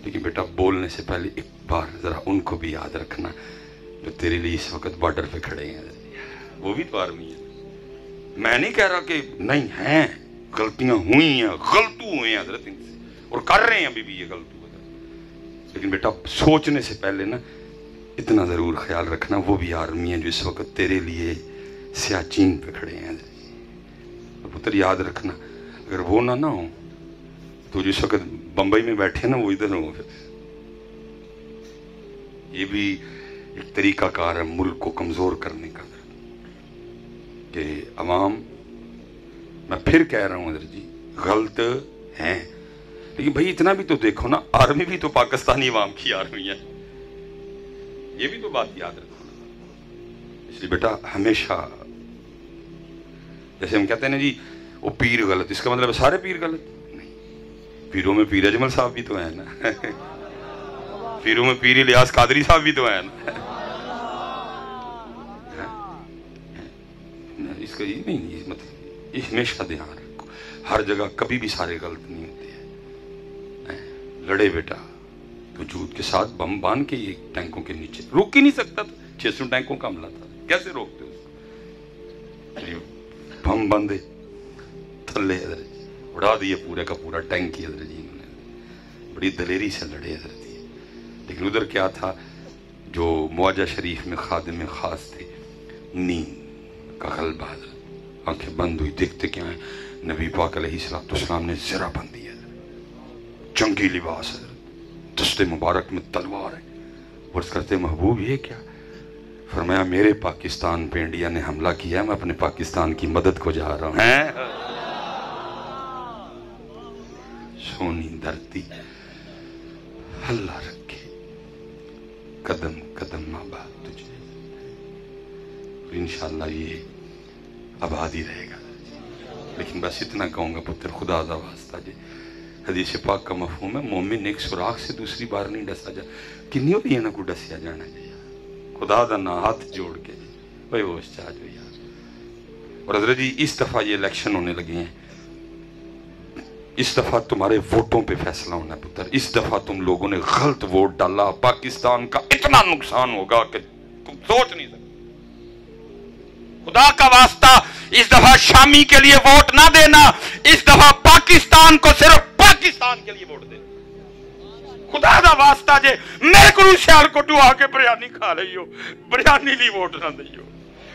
लेकिन बेटा बोलने से पहले एक बार ज़रा उनको भी याद रखना जो तेरे लिए इस वक्त बॉर्डर पे खड़े हैं, वो भी तो आर्मी है। मैं नहीं कह रहा कि नहीं हैं, गलतियां हुई हैं, गलतू हुए हैं हज़रत इनसे, और कर रहे हैं अभी भी ये गलतू, लेकिन बेटा सोचने से पहले ना इतना ज़रूर ख्याल रखना, वो भी आर्मी है जो इस वक्त तेरे लिए सियाचिन पे खड़े हैं। पुत्र याद रखना, अगर वो ना हो तो जिस वक्त बंबई में बैठे ना वो इधर हो। फिर ये भी एक तरीका कार है मुल्क को कमजोर करने का, कि अवाम, मैं फिर कह रहा हूं हज़रत जी गलत हैं, लेकिन भाई इतना भी तो देखो ना, आर्मी भी तो पाकिस्तानी अवाम की आर्मी है, ये भी तो बात याद रखो। इसलिए बेटा हमेशा, जैसे हम कहते हैं ना जी वो पीर गलत, इसका मतलब सारे पीर गलत नहीं, पीरों में पीर अजमल साहब भी तो है ना, पीरों में पीर इलियास कादरी साहब भी तो है ना। इसका ये नहीं, मतलब ये हमेशा ध्यान रखो, हर जगह कभी भी सारे गलत नहीं होते हैं। लड़े बेटा वजूद के साथ, बम बांध के ये टैंकों के नीचे, रोक ही नहीं सकता था, 600 टैंकों का हमला था, कैसे रोकते उसको? बम बंदे थल्ले उड़ा दिए पूरे का पूरा टैंक ही हज़रत जी ने, बड़ी दलेरी से लड़े हज़रत जी। लेकिन उधर क्या था, जो मुआजा शरीफ में खादिम खास थे, नींद का गलबा, आंखें बंद हुई, देखते क्या है, नबी पाक अलैहिस्सलाम ने ज़रा बंद दिया, जंगी लिबास है, दस्ते मुबारक में तलवार है, वर्ष करते महबूब ये क्या? फरमाया मेरे पाकिस्तान पे इंडिया ने हमला किया, मैं अपने पाकिस्तान की मदद को जा रहा हूं। सोनी धरती अल्लाह रखे, कदम कदम आबाद तुझे, इंशाअल्लाह ये आबाद ही रहेगा। लेकिन बस इतना कहूंगा पुत्र, खुदा दा वास्ता जी, हदीस पाक का मफहूम है, मोमिन एक सुराख से दूसरी बार नहीं डसा जा, किन्नी होती है ना को डसिया जाना चाहिए, खुदा दा ना हाथ जोड़ के भाई होश चाह जो यार। और हज़रत जी इस दफा ये इलेक्शन होने लगे हैं, इस दफा तुम्हारे वोटों पे फैसला होना है पुत्र। इस दफा तुम लोगों ने गलत वोट डाला, पाकिस्तान का इतना नुकसान होगा कि तुम सोच नहीं सकते। खुदा का वास्ता इस दफा शामी के लिए वोट ना देना, इस दफा पाकिस्तान को सिर्फ पाकिस्तान के लिए वोट देना। खुदा का वास्ता जे मेरे को सियालकोट आके बिरयानी खा लियो, बिरयानी ली वोट ना दियो।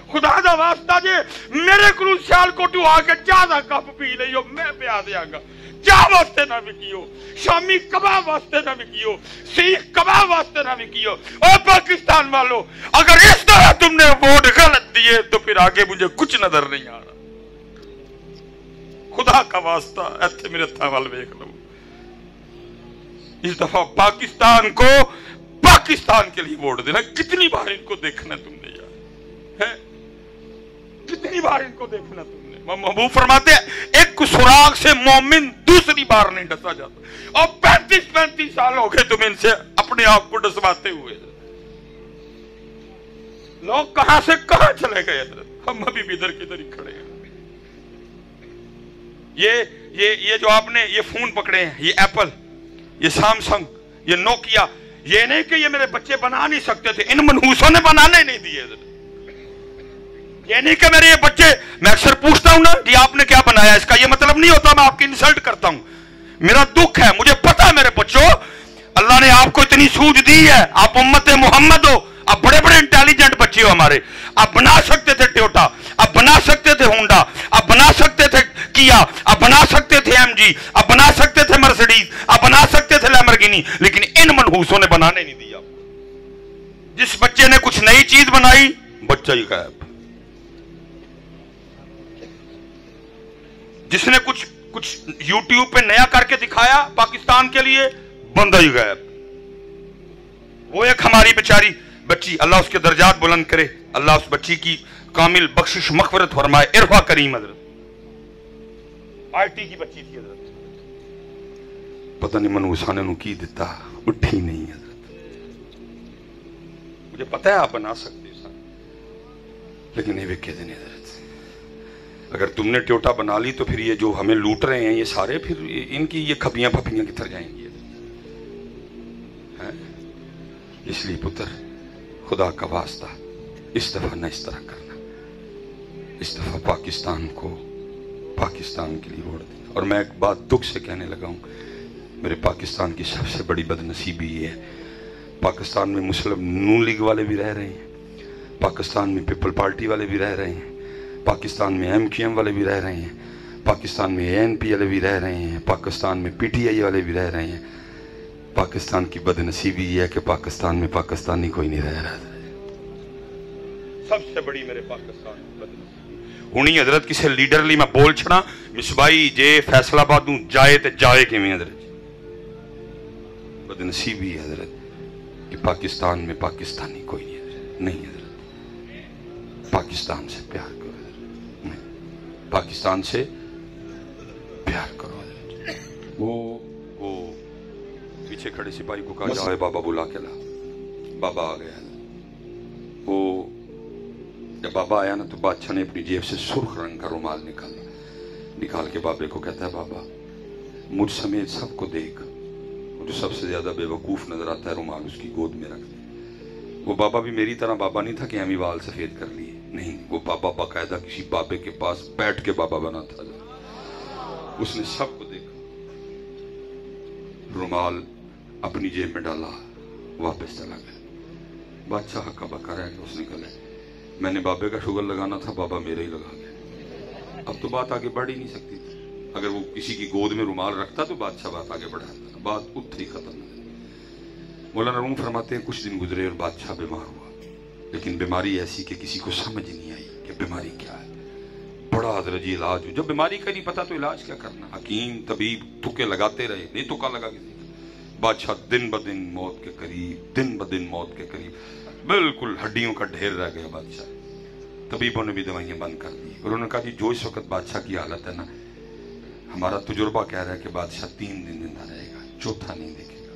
खुदा दा वास्ता जे मेरे को सियालकोट आके चाह दा कप पी लियो, मैं पिया देंगा। चाह वास्ते ना विकियो, शामी कबाब वास्ते ना विकियो, सीख कबाब वास्ते ना विकियो। और पाकिस्तान वालों, अगर इस तरह तुमने वोट गलत दिए तो फिर आगे मुझे कुछ नजर नहीं आ रहा। खुदा का वास्ता ऐसे मेरे हथा वाल वेख लो। इस दफा पाकिस्तान को पाकिस्तान के लिए वोट देना। कितनी बार इनको देखना तुमने यार, है? कितनी बार इनको देखना तुमने? महबूब फरमाते हैं एक सुराग से मोमिन दूसरी बार नहीं डसा जाता। और 35-35 साल हो गए तुम इनसे अपने आप को डसवाते हुए। लोग कहां से कहां चले गए, हम अभी भी इधर किधर ही खड़े हैं। ये जो आपने ये फोन पकड़े हैं, ये एप्पल, ये सैमसंग, ये नोकिया, ये नहीं कि ये मेरे बच्चे बना नहीं सकते थे, इन मनहूसों ने बनाने नहीं दिए। ये नहीं कि मेरे ये बच्चे, मैं अक्सर पूछता हूं ना कि आपने क्या बनाया, इसका ये मतलब नहीं होता मैं आपकी इंसल्ट करता हूं। मेरा दुख है, मुझे पता है मेरे बच्चों, अल्लाह ने आपको इतनी सूझ दी है, आप उम्मत मोहम्मद हो, आप बड़े बड़े इंटेलिजेंट बच्चे हो हमारे। आप बना सकते थे टोयोटा, आप बना सकते थे होंडा, आप बना सकते थे किया, आप बना सकते थे एमजी, आप बना सकते थे मर्सिडीज, आप बना सकते थे लैम्बोर्गिनी, लेकिन इन मनहूसों ने बनाने नहीं दिया। जिस बच्चे ने कुछ नई चीज बनाई, बच्चा ही गायब। जिसने कुछ यूट्यूब पे नया करके दिखाया पाकिस्तान के लिए, बंदा ही गायब। वो एक हमारी बेचारी बच्ची, अल्लाह उसके दर्जात बुलंद करे, अल्लाह उस बच्ची की कामिल बख्शिश मग़फ़िरत फरमाए। इरफा करीम हज़रत, आईटी की बच्ची थी हज़रत, पता नहीं मनहूसा ने की दिता, उठी नहीं हज़रत। मुझे पता है आप बना सकते हो, लेकिन ये विके दिन हज़रत। अगर तुमने टोयोटा बना ली तो फिर ये जो हमें लूट रहे हैं ये सारे, फिर इनकी ये खपियां फपियां किधर जाएंगी? इसलिए पुत्र, खुदा का वास्ता इस दफा न इस तरह करना। इस दफा पाकिस्तान को पाकिस्तान के लिए वोट देना। और मैं एक बात दुख से कहने लगा हूं, मेरे पाकिस्तान की सबसे बड़ी बदनसीबी ये है, पाकिस्तान में मुस्लिम नून लीग वाले भी रह रहे हैं, पाकिस्तान में पीपल पार्टी वाले भी रह रहे हैं, पाकिस्तान में MQM वाले भी रह रहे हैं, पाकिस्तान में ANP वाले भी रह रहे हैं, पाकिस्तान में PTI वाले भी रह रहे हैं। पाकिस्तान की बदनसीबी यह है कि पाकिस्तान में पाकिस्तानी कोई नहीं रह रहा। सबसे बड़ी मेरे पाकिस्तान की बदनसीबी हुणी हजरत, किसी लीडरली मैं बोल छड़ा मिसबाई जे फैसलाबाद जाए तो जाए किवें हजरत। बदनसीबी हजरत कि पाकिस्तान में पाकिस्तानी कोई नहीं हजरत। पाकिस्तान से प्यार करो, पाकिस्तान से प्यार करो। वो पीछे खड़े सिपाही को कहा, जाओ बाबा बुला के ला। बाबा आ गया। वो जब बाबा आया ना तो बादशाह ने अपनी जेब से सुर्ख रंग का रुमाल निकाल के बाबे को कहता है, बाबा मुझ समेत सबको देख, जो सबसे ज्यादा बेवकूफ नजर आता है रुमाल उसकी गोद में रख दे। वो बाबा भी मेरी तरह बाबा नहीं था कि हमें वाल सफेद कर लिए, नहीं, वो बाबा बाकायदा किसी बाबे के पास बैठ के बाबा बना था। उसने सबको देखा, रुमाल अपनी जेब में डाला, वापस चला गया। बादशाह हक्का बक्का रह गया। उसने कहा, मैंने बाबे का शुगर लगाना था, बाबा मेरे ही लगा गया। अब तो बात आगे बढ़ ही नहीं सकती थी। अगर वो किसी की गोद में रुमाल रखता तो बादशाह बात आगे बढ़ाता, बात उठ ही खत्म। मौलाना रूम फरमाते हैं, कुछ दिन गुजरे और बादशाह बीमार हुआ, लेकिन बीमारी ऐसी कि किसी को समझ नहीं आई कि बीमारी क्या है। बड़ा अदरजी इलाज हो, जब बीमारी का नहीं पता तो इलाज क्या करना। हकीम तबीब तुक्के लगाते रहे, नहीं तुक्का लगा किसी। बादशाह दिन ब दिन मौत के करीब, दिन ब दिन मौत के करीब, बिल्कुल हड्डियों का ढेर रह गया बादशाह। तबीबों ने भी दवाइयां बंद कर दी। उन्होंने कहा कि जो इस वक्त बादशाह की हालत है ना, हमारा तजुर्बा कह रहा है कि बादशाह 3 दिन जिंदा रहेगा, चौथा नहीं देखेगा।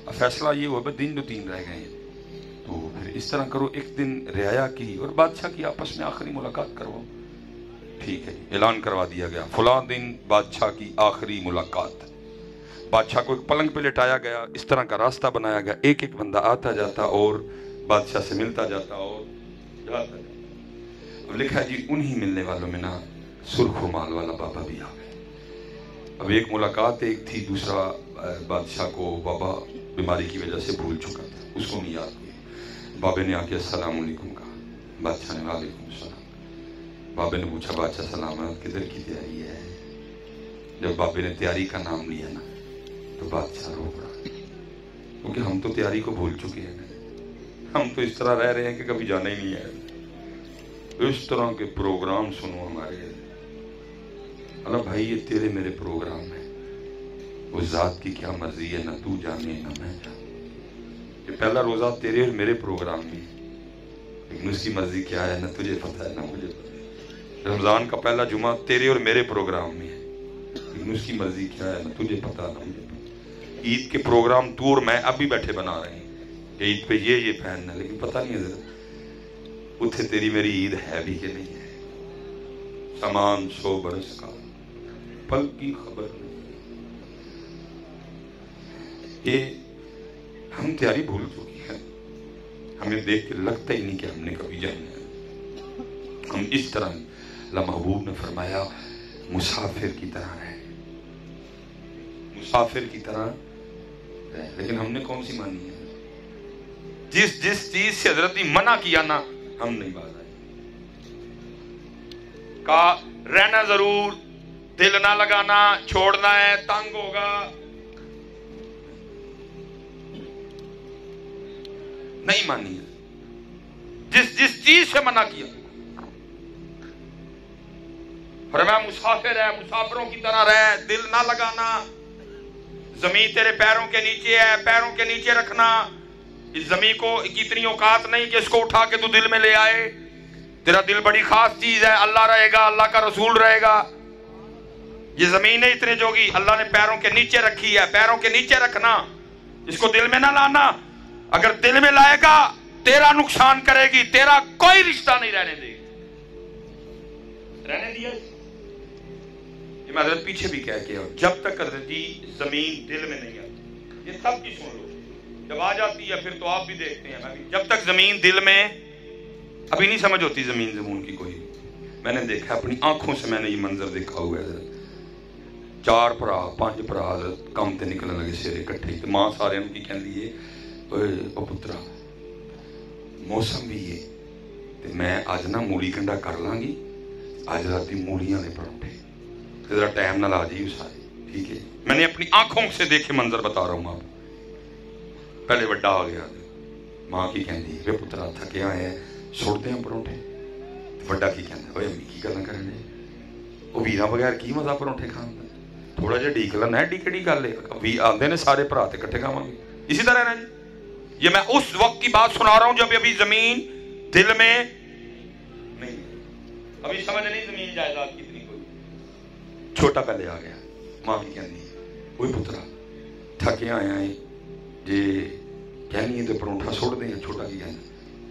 अब फैसला ये हुआ, दिन जो 3 रह गए हैं तो फिर इस तरह करो, एक दिन रियाया की और बादशाह की आपस में आखिरी मुलाकात करवाओ। ठीक है, ऐलान करवा दिया गया, फलां दिन बादशाह की आखिरी मुलाकात। बादशाह को एक पलंग पे लेटाया गया, इस तरह का रास्ता बनाया गया, एक एक बंदा आता जाता और बादशाह से मिलता जाता और जाता जाता। अब लिखा है जी, उन्हीं मिलने वालों में ना सुर्ख रुमाल वाला बाबा भी आ गए। अब एक मुलाकात एक थी, दूसरा बादशाह को बाबा बीमारी की वजह से भूल चुका था, उसको नहीं याद हुई। बाबे ने आके अस्सलाम वालेकुम कहा, बादशाह ने वालेकुम सलाम। बाबे ने पूछा बादशाह सलामत किधर की तैयारी है? जब बाबे ने तैयारी का नाम लिया ना तो बादशाह रो पड़ा, क्योंकि हम तो तैयारी को भूल चुके हैं। हम तो इस तरह रह रहे हैं कि कभी जाना ही नहीं है। इस तरह के प्रोग्राम सुनो हमारे। अल्लाह भाई ये तेरे मेरे प्रोग्राम है, उस जात की क्या मर्जी है, ना तू जाने ना मैं जाने। ये पहला रोजा तेरे और मेरे प्रोग्राम में है, लेकिन उसकी मर्जी क्या है ना तुझे पता है ना मुझे पता है। रमजान का पहला जुमा तेरे और मेरे प्रोग्राम में है, लेकिन उसकी मर्जी क्या है ना तुझे पता ना मुझे पता। ईद के प्रोग्राम तू और मैं अभी बैठे बना रहे हैं, ईद पे ये पहनना, लेकिन पता नहीं है जरा उठे तेरी मेरी ईद है भी कि नहीं है। सामान 100 बरस का पल की खबर नहीं। ये हम तैयारी भूल चुकी है, हमें देख के लगता ही नहीं कि हमने कभी जाना है। हम इस तरह अल्लाह महबूब ने फरमाया मुसाफिर की तरह है, मुसाफिर की तरह है। लेकिन हमने कौन सी मानी है? जिस जिस चीज से हजरत ने मना किया ना हम नहीं बाज आए। का रहना जरूर, दिल ना लगाना, छोड़ना है, तंग होगा, नहीं मानी है। जिस जिस चीज से मना किया फरमाया मुसाफिर है, मुसाफिरों की तरह रह, दिल ना लगाना। जमीन तेरे पैरों के नीचे है, पैरों के नीचे रखना। इस जमीन को की इतनी औकात नहीं कि इसको उठा के तू दिल में ले आए। तेरा दिल बड़ी खास चीज है, अल्लाह रहेगा, अल्लाह का रसूल रहेगा। ये जमीन है इतने जोगी, अल्लाह ने पैरों के नीचे रखी है, पैरों के नीचे रखना, इसको दिल में ना लाना। अगर दिल में लाएगा तेरा नुकसान करेगी, तेरा कोई रिश्ता नहीं रहने देगी। रहने दिया ये मैं हजरत पीछे भी कह के, जब तक हजरत जी जमीन दिल में नहीं आती, ये सब की सुन लो, जब आ जाती है फिर तो आप भी देखते हैं, अभी जब तक जमीन दिल में अभी नहीं समझ होती जमीन जमून की कोई। मैंने देखा अपनी आंखों से, मैंने ये मंजर देखा हुआ है। 4 भरा 5 भरा काम ते निकलने लगे सवेरे इकट्ठे, तो मां सारे की कहती है ओ पुत्रा मौसम भी है ते मैं अज ना मूली कंडा कर लांगी, अज रात मूलियां ने परोठे, जरा टाइम ना ला जी सारे, ठीक है। मैंने अपनी आंखों से देखे मंजर बता रहा हूं आपको। पहले बड़ा आ गया, मां की कहती वे पुत्रा थकिया है सुटते हैं परोठे। बड़ा की कहता अम्मी की गल करने, वो वीर बगैर की मजा परोठे खाने का, थोड़ा जिहा ढीक लेना, एडी केड़ी गल है। भी आते ने सारे भरा ते इकट्ठे खावांगे, इसी तरह रहना जी। ये मैं उस वक्त की बात सुना रहा हूं जब अभी जमीन दिल में नहीं, अभी समझ नहीं जमीन जायदाद कितनी कोई। छोटा पहले आ गया, मां की कहती ओए पुत्रा थके आया है जे कहनी है तो परोठा सुट दें। छोटा की कहना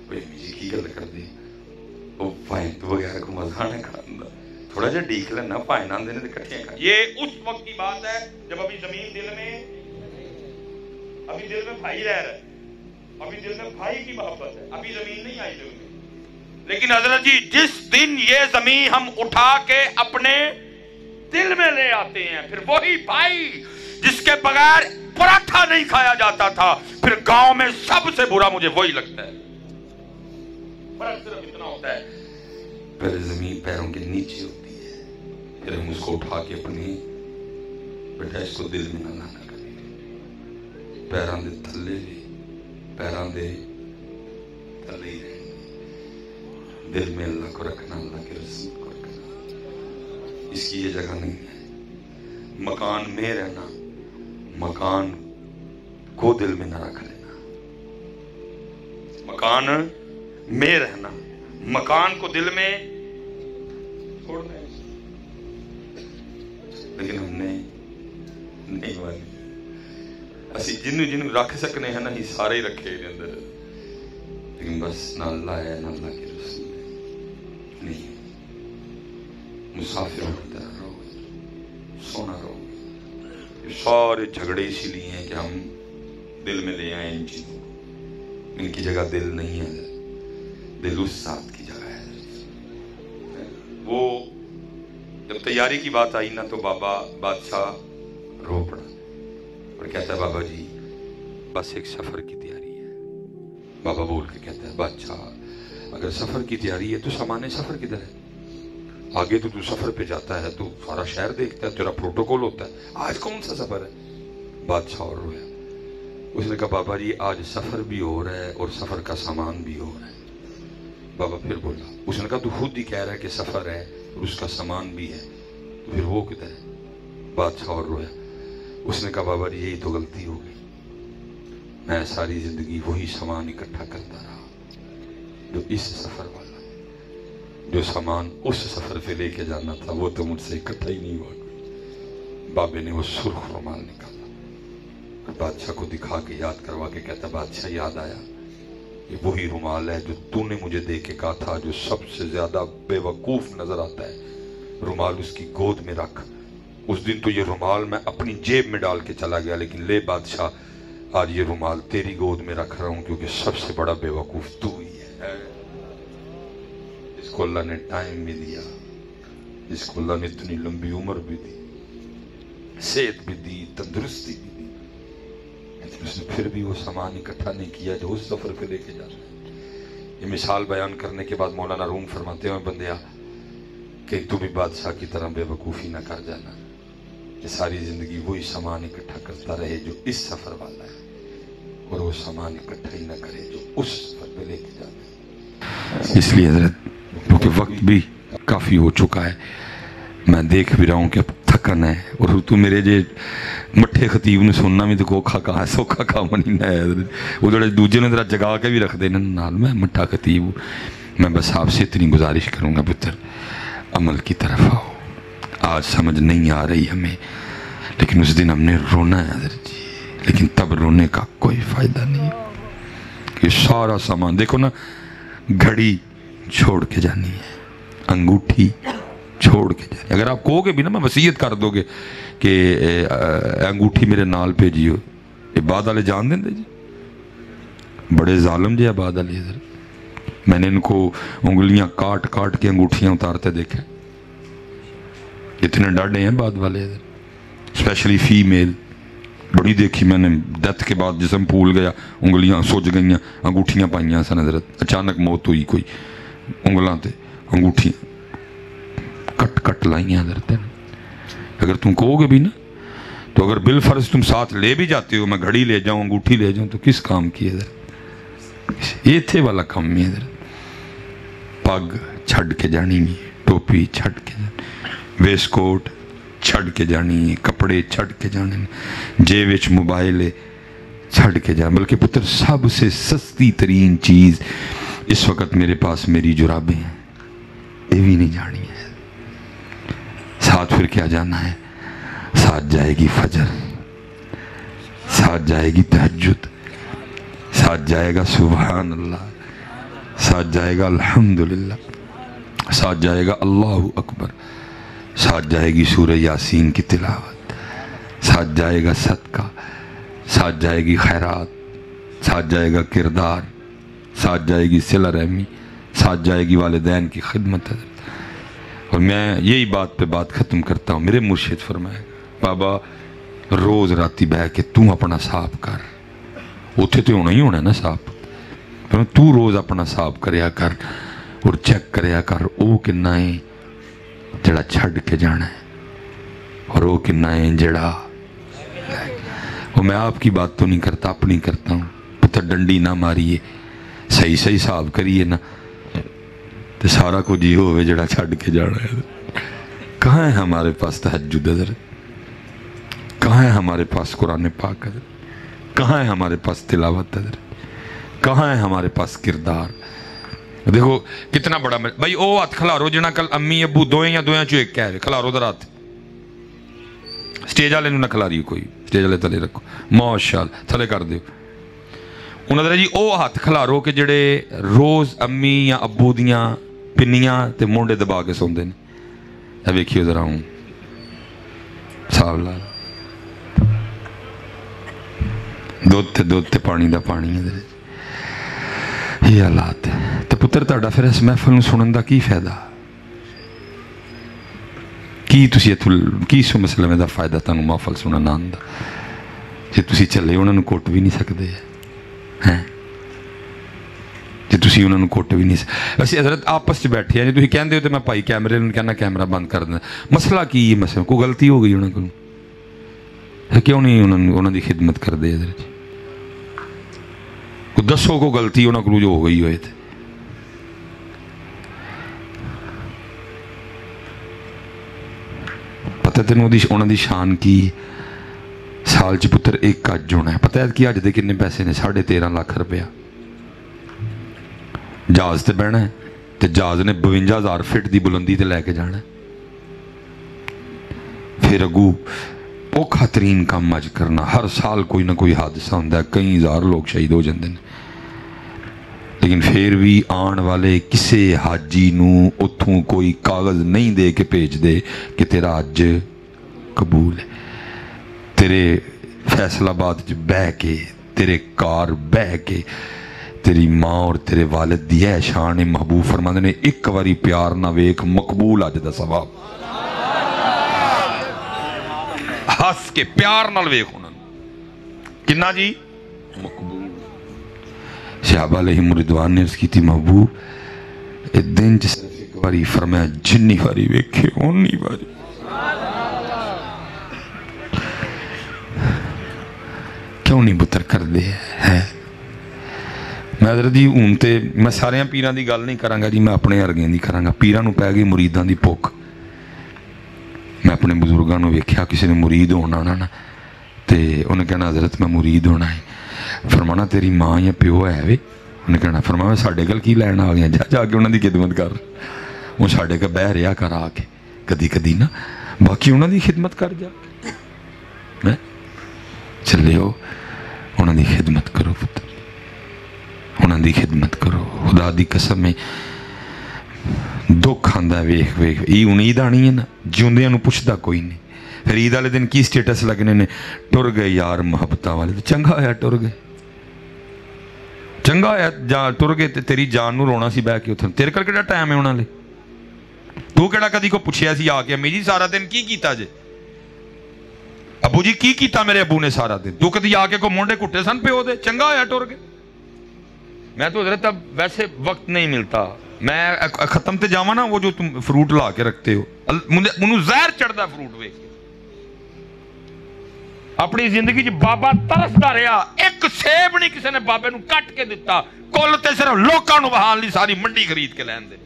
अम्मी जी की गल करते भाई तो बगैर को मजा नहीं खाना, थोड़ा जिहा ढीक लेना, भाई आंदे ने इकट्ठे खा। ये उस वक्त की बात है जब अभी जमीन दिल में, अभी दिल में भाई रह रहा है, अभी दिल में भाई की मोहब्बत है, अभी जमीन नहीं आई दिल में। लेकिन हजरत जी जिस दिन ये जमीन हम उठा के अपने दिल में ले आते हैं, फिर वही भाई जिसके बगैर पराठा नहीं खाया जाता था, फिर गांव में सबसे बुरा मुझे वही लगता है। फर्क सिर्फ इतना होता है, पहले जमीन पैरों के नीचे होती है, फिर हम उसको उठा के अपनी बेटा इसको दिल में ना लाना कभी, पैरों के थल्ले, पैरों के थल्ले ही रहने, दिल में अल्लाह को रखना, अल्लाह के रसूल को रखना। इसकी ये जगह नहीं है। मकान में रहना, मकान को दिल में ना रख लेना। मकान में रहना, मकान को दिल में छोड़ना है। लेकिन हमने नहीं मानी। असी जिन्हों जिन्हों रख सकने हैं ना, ही सारे ही रखे अंदर, लेकिन बस ना अल्लाह है ना अल्लाह के रसूल है। नहीं, मुसाफिरों की तरह रहो, सोना रहो। सारे झगड़े इसीलिए हैं कि हम दिल में ले आए इन चीजों को, इनकी जगह दिल नहीं है, दिल उस साथ की जगह है। वो जब तैयारी की बात आई ना तो बाबा बादशाह रो पड़ा और कहता है बाबा जी बस एक सफर की तैयारी है। बाबा बोल के कहता है बादशाह اگر سفر کی تیاری ہے تو سامان سفر کدھر ہے؟ آگے تو سفر پہ جاتا ہے تو سارا شہر دیکھتا ہے، تیرا پروٹوکول ہوتا ہے. آج کون سا سفر ہے؟ بادشاہ اور رویا. اس نے کہا بابا جی آج سفر بھی ہو رہا ہے اور سفر کا سامان بھی ہو رہا ہے. بابا پھر بولا. اس نے کہا تو خود ہی کہہ رہا ہے کہ سفر ہے اور اس کا سامان بھی ہے، تو پھر وہ کدھر ہے؟ بادشاہ اور رویا. اس نے کہا بابا جی یہی تو غلطی ہو گئی، میں ساری زندگی وہی سامان اکٹھا کرتا رہا جو اس سفر والا، جو سامان اس سفر پہ لے کے جانا تھا وہ تو مجھ سے اکٹھا ہی نہیں ہوا. بابے نے وہ سرخ رومال نکالا، بادشاہ کو دکھا کے یاد کروا کے کہتا بادشاہ یاد آیا، یہ وہی رومال ہے جو تو نے مجھے دے کے کہا تھا جو سب سے زیادہ بے وقوف نظر آتا ہے رومال اس کی گود میں رکھ. اس دن تو یہ رومال میں اپنی جیب میں ڈال کے چلا گیا، لیکن لے بادشاہ آج یہ رومال تیری گود میں رکھ رہا ہوں کیونکہ سب سے بڑا بے وقوف تو ہی ہے. اس کو اللہ نے ٹائم بھی دیا، جس کو اللہ نے اتنی لمبی عمر بھی دی، صحت بھی دی، تندرستی بھی دی، لیکن اس نے پھر بھی وہ سامان اکٹھا نہیں کیا جو اس سفر پہ لے کے جا رہا ہے. یہ مثال بیان کرنے کے بعد مولانا روم فرماتے ہیں بندیا کہ تو بھی بادشاہ کی طرح بے وقوفی نہ کر جانا کہ ساری زندگی وہی سامان اکٹھا کرتا رہے جو اس سفر والا ہے اور وہ سامان اکٹھا ہی نہ کرے جو اس سفر پہ لے کے جانا ہے. اس لیے حضرت کیونکہ وقت بھی کافی ہو چکا ہے، میں دیکھ بھی رہا ہوں کہ اب تھکن ہے، اور تو میرے جے مٹھے خطیب نے سننا بھی تو کوکھا کہا ہے، سوکھا کام نہیں ہے. وہ جڑے دوجے نے ذرا جگا کے بھی رکھ دینا نال، میں مٹھا خطیب ہوں. میں بس آپ سے اتنی گزارش کروں گا پتر عمل کی طرف آؤ. آج سمجھ نہیں آ رہی ہمیں، لیکن اس دن ہم نے رونا ہے حضرت جی، لیکن تب رونے کا کوئی فائدہ نہیں کہ سارا سامان دیکھو نا، گھڑی چھوڑ کے جانی ہے، انگوٹھی چھوڑ کے جانی. اگر آپ کہو گے بھی نا میں وصیت کر دو گے کہ انگوٹھی میرے نال بھیجیو، یہ بعد والے جان دیں جی بڑے ظالم جی بعد والے. ادھر میں نے ان کو انگلیاں کاٹ کاٹ کے انگوٹھیاں اتارتے دیکھے، اتنے ڈاڈے ہیں بعد والے ادھر، اسپیشلی فیمیل بڑی دیکھی میں نے. ڈیتھ کے بعد جسم پھول گیا، انگلیاں سوج گئیاں، انگوٹھیاں پائیاں سن حضرت. اچانک موت ہوئی، کوئی انگلاں تے انگوٹھیاں کٹ کٹ لائیاں حضرت. اگر تم کہو گے بھی نا تو اگر بالفرض تم ساتھ لے بھی جاتے ہو، میں گھڑی لے جاؤں انگوٹھی لے جاؤں، تو کس کام کی حضرت؟ یہ تھے والا کام میں حضرت. پگ چھڑ کے جانی ہے، ٹوپی چھڑ کے جانی، ویس کوٹ چھڑ کے جانی ہے، کپڑے چھڑ کے جانے، جیب وچ موبائل چھڑ کے جانے. بلکہ پتر سب سے سستی ترین چیز اس وقت میرے پاس میری جرابیں ہیں، یہ بھی نہیں جانی ہے. ساتھ پھر کیا جانا ہے؟ ساتھ جائے گی فجر، ساتھ جائے گی تہجد، ساتھ جائے گا سبحان اللہ، ساتھ جائے گا الحمدللہ، ساتھ جائے گا اللہ اکبر، ساتھ جائے گی سورہ یاسین کی تلاوت، ساتھ جائے گا صدقہ، ساتھ جائے گی خیرات، ساتھ جائے گا کردار، ساتھ جائے گی صلہ رحمی، ساتھ جائے گی والدین کی خدمت. اور میں یہی بات پہ بات ختم کرتا ہوں. میرے مرشد فرمائے بابا روز راتی بہ کے تو اپنا صاف کر، اتنے تو ہونا ہی ہونا ہے نا صاف، تو روز اپنا صاف کریا کر اور چیک کریا کر او کنا ہے جڑا چھڑ کے جانا ہے اور او کنا ہے جڑا. اور میں آپ کی بات تو نہیں کرتا، اپنی کرتا ہوں. پتہ ڈنڈی نہ ماریے، صحیح صحیح صاف کریے نا، تو سارا کچھ یہ ہوئے جڑا چھڑ کے جانا ہے. کہاں ہے ہمارے پاس تہجد حضرت؟ کہاں ہے ہمارے پاس قرآن پاک حضرت؟ کہاں ہے ہمارے پاس تلاوت حضرت؟ کہاں ہے ہمارے پاس کردار؟ دیکھو کتنا بڑا بھائی او ہاتھ کھلارو جنا کل امی ابو دوئیں یا دوئیں چو ایک کہہ رہے کھلارو در ہاتھ. سٹیج والے نہ کھلاری کوئی، سٹیج والے تلے رکھو ماشاءاللہ تھلے کر دیو. انہوں نے جی او ہاتھ کھلارو کہ جڑے روز امی یا ابو دیاں پنیاں تے مونڈے دبا کے سوندے نے. اے ویکھیو ذرا ہوں صاحب لال دودھ تے پانی دا پانی ہے. یہ حالات ہے. تو پتر تہاڈا پھر اس محفل نوں سنن دا کی فائدہ؟ کی تسی کی سو مسئلے دا فائدہ تانوں محفل سنن آندا جے تسی چلے انہاں نوں کوٹ بھی نہیں سکدے ہیں. ਤੇ ਤੁਸੀਂ ਉਹਨਾਂ ਨੂੰ ਕੁੱਟ ਵੀ ਨਹੀਂ। ਅਸੀਂ ਹਜ਼ਰਤ ਆਪਸ 'ਚ ਬੈਠੇ ਆ, ਜੇ ਤੁਸੀਂ ਕਹਿੰਦੇ ਹੋ ਤਾਂ ਮੈਂ ਭਾਈ ਕੈਮਰੇ ਨੂੰ ਕਹਿੰਦਾ ਕੈਮਰਾ ਬੰਦ ਕਰ ਦਿੰਦਾ। ਮਸਲਾ ਕੀ ਹੈ? ਮਸਲਾ ਕੋਈ ਗਲਤੀ ਹੋ ਗਈ ਉਹਨਾਂ ਕੋਲ, ਕਿਉਂ ਨਹੀਂ ਉਹਨਾਂ ਦੀ ਖਿਦਮਤ ਕਰਦੇ? ਹਜ਼ਰਤ ਕੋਈ ਦੱਸੋ ਕੋਈ ਗਲਤੀ ਉਹਨਾਂ ਕੋਲ ਜੋ ਹੋ ਗਈ ਹੋਏ ਤੇ ਪਤਾ ਤੈਨੂੰ ਉਹਨਾਂ ਦੀ ਸ਼ਾਨ ਕੀ? ਸਾਲ 'ਚ ਪੁੱਤਰ ਇੱਕ ਅੱਜ ਹੋਣਾ ਹੈ। ਪਤਾ ਹੈ ਕਿ ਅੱਜ ਦੇ ਕਿੰਨੇ ਪੈਸੇ ਨੇ? 13.5 ਲੱਖ ਰੁਪਇਆ। ਜਹਾਜ਼ ਤੇ ਬਹਿਣਾ ਹੈ ਤੇ ਜਹਾਜ਼ ਨੇ 52,000 ਫਿਟ ਦੀ ਬੁਲੰਦੀ ਤੇ ਲੈ ਕੇ ਜਾਣਾ। ਫਿਰ ਅਗੂ ਔਖਾ ਤਰੀਨ ਕੰਮ ਅੱਜ ਕਰਨਾ। ਹਰ ਸਾਲ ਕੋਈ ਨਾ ਕੋਈ ਹਾਦਸਾ ਹੁੰਦਾ, ਕਈ ਹਜ਼ਾਰ ਲੋਕ ਸ਼ਹੀਦ ਹੋ ਜਾਂਦੇ ਨੇ, ਲੇਕਿਨ ਫਿਰ ਵੀ ਆਉਣ ਵਾਲੇ ਕਿਸੇ ਹਾਜੀ ਨੂੰ ਉੱਥੋਂ ਕੋਈ ਕਾਗਜ਼ ਨਹੀਂ ਦੇ ਕੇ ਭੇਜਦੇ ਕਿ ਤੇਰਾ ਅੱਜ ਕਬੂਲ ਹੈ। ਤੇਰੇ ਫੈਸਲਾਬਾਦ 'ਚ ਬਹਿ ਕੇ, ਤੇਰੇ ਘਰ ਬਹਿ ਕੇ ਤੇਰੀ ਮਾਂ ਔਰ ਤੇਰੇ ਵਾਲਿਦ ਦੀ ਹੈ ਸ਼ਾਨ। महबूब फरमाते ने एक बारी प्यार ना वेख मकबूल अज दा सवाब। हस के प्यार नाल वेख उन्होंने किन्ना जी मकबूल। सहाबा अलैहिम रिदवान ने अर्ज़ की थी महबूब ए दिन च सिर्फ एक बारी फरमाया जिन्नी बारी वेखे उन्नी बारी। क्यों नहीं पुत्र कर दे है? मैं हज़रत जी हूँ तो मैं सारे पीरां की गल नहीं करांगा जी, मैं अपने वर्गियां की करांगा। पीरां नूं पै गई मुरीदां की भुख। मैं अपने बजुर्गों को वेख्या, किसी ने मुरीद होना ना तो उन्हें कहना हज़रत मैं मुरीद होना है। फरमाना तेरी माँ या प्यो है वे? उन्हें कहना फरमाया साढ़े गल की लैन आ गया, जाके उन्होंने खिदमत कर। वो साढ़े को बह रहा कर आके कदी कदी ना, बाकी उन्होंने खिदमत कर जा चलियो। उन्होंने खिदमत करो पुत्र, उन्होंने खिदमत करो। खुदा दी कसम है दुख आंदा वेख वेख। ई हुण ईद आनी है ना, जिउंदियां नूं पुछदा कोई नहीं। फिर ईद वाले दिन की स्टेटस लगने ने, टुर गए यार मुहब्बतां वाले। तो चंगा होया टुर गए, चंगा होया जा टुर गए। ते तेरी जान नूं रोना सी बह के उत्थे। तेरे कोल किहड़ा टाइम है उन्हां लई? तू किहड़ा कदी को पुछिया सी आके अम्मी जी सारा दिन की कीता जे? अबू जी की कीता मेरे अबू ने सारा दिन? तू कदी आके को मोंडे कुट्टे सन प्यो दे? चंगा होया टुर गए। मैं तो हज़रत अब वैसे वक्त नहीं मिलता, मैं खत्म ते जावा ना, वो जो तुम फ्रूट ला के रखते हो मुझे जहर चढ़ता फ्रूट वेख के। अपनी जिंदगी च बाबा तरसदा रहा, एक सेब नहीं किसी ने बाबे नूं कट के दिता। कुल ते सिर्फ लोकां नूं वहाण लई सारी मंडी खरीद के लैण दे।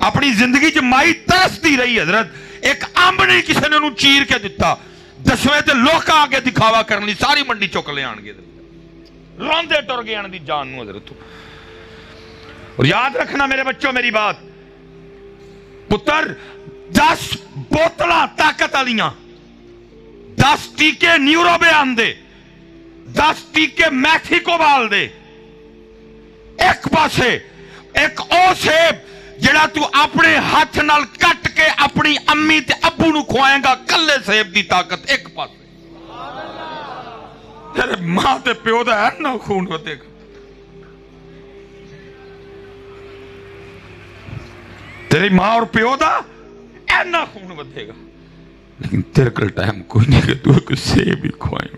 अपनी जिंदगी च माई तरसदी रही हज़रत, एक अंब नहीं किसी ने उन्होंने चीर के दिता। 10वें ते लोकां आगे दिखावा करने लई सारी मंडी चुक ले आणगे। रोंदे टुर गए दी जान नूं हज़रत। और याद रखना मेरे बच्चों मेरी बात, पुत्र 10 बोतलां ताकत वालियां, 10 टीके न्यूरो बयान दे, 10 टीके मैक्सिको बाल दे। एक पासे एक ओ सेब जिहड़ा तू अपने हाथ नाल कट के अपनी अम्मी ते अब्बू नूं खुआएगा, कल्ले सेब दी ताकत एक पासे। तेरे मां ते प्यो दा है ना खून वधेगा। तेरी मां और प्यो दा ऐना खून वधेगा, लेकिन तेरे को टाइम कोई नहीं कि तू एक सेब ही खुआए।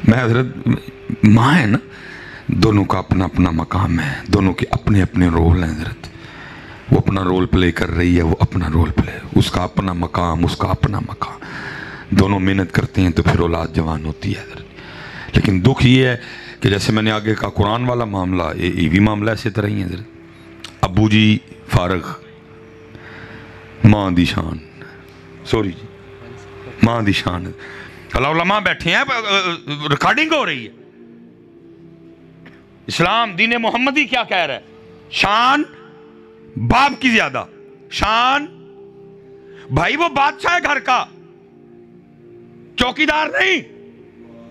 मैं हज़रत मां है ना, दोनों का अपना अपना मकाम है, दोनों के अपने अपने रोल हैं हज़रत। वो अपना रोल प्ले कर रही है, वो अपना रोल प्ले, उसका अपना मकाम, उसका अपना मकाम। दोनों मेहनत करते हैं तो फिर औलाद जवान होती है हज़रत। लेकिन दुख ये है कि जैसे मैंने आगे कहा कुरान वाला मामला, ये भी मामला इसी तरह ही है हज़रत। अबू जी फारग, मां दी शान, सॉरी जी मां दी शान। उलमा बैठे हैं, रिकॉर्डिंग हो रही है। इस्लाम दीन मोहम्मदी क्या कह रहा है? शान बाप की ज्यादा शान। भाई वो बादशाह है घर का, चौकीदार नहीं,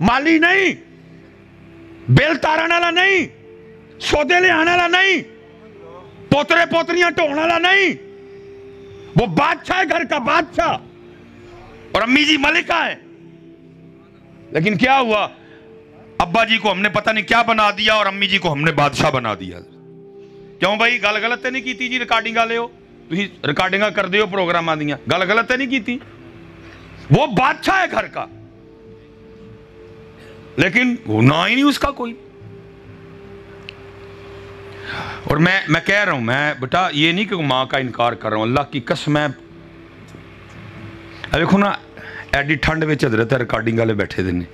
माली नहीं, बिल तारन वाला नहीं, सौदे ले आने वाला नहीं, पोतरे पोतरियां ढोने वाला नहीं। वो बादशाह है घर का, बादशाह। और अम्मी जी मलिका है। लेकिन क्या हुआ, अब्बा जी को हमने पता नहीं क्या बना दिया और अम्मी जी को हमने बादशाह बना दिया। क्यों भाई गल गलत तो नहीं की जी? रिकॉर्डिंग वाले हो तुसीं, रिकॉर्डिंग करते हो प्रोग्रामां दियां, गल गलत तो नहीं की? वो बादशाह है घर का। لیکن وہ نا ہی نہیں اس کا کوئی. اور میں کہہ رہا ہوں، میں بیٹا یہ نہیں کہ ماں کا انکار کر رہا ہوں، اللہ کی قسم. میں دیکھو نا ایڈی ٹھنڈ میں حضرت ریکارڈنگ والے بیٹھے دے نے،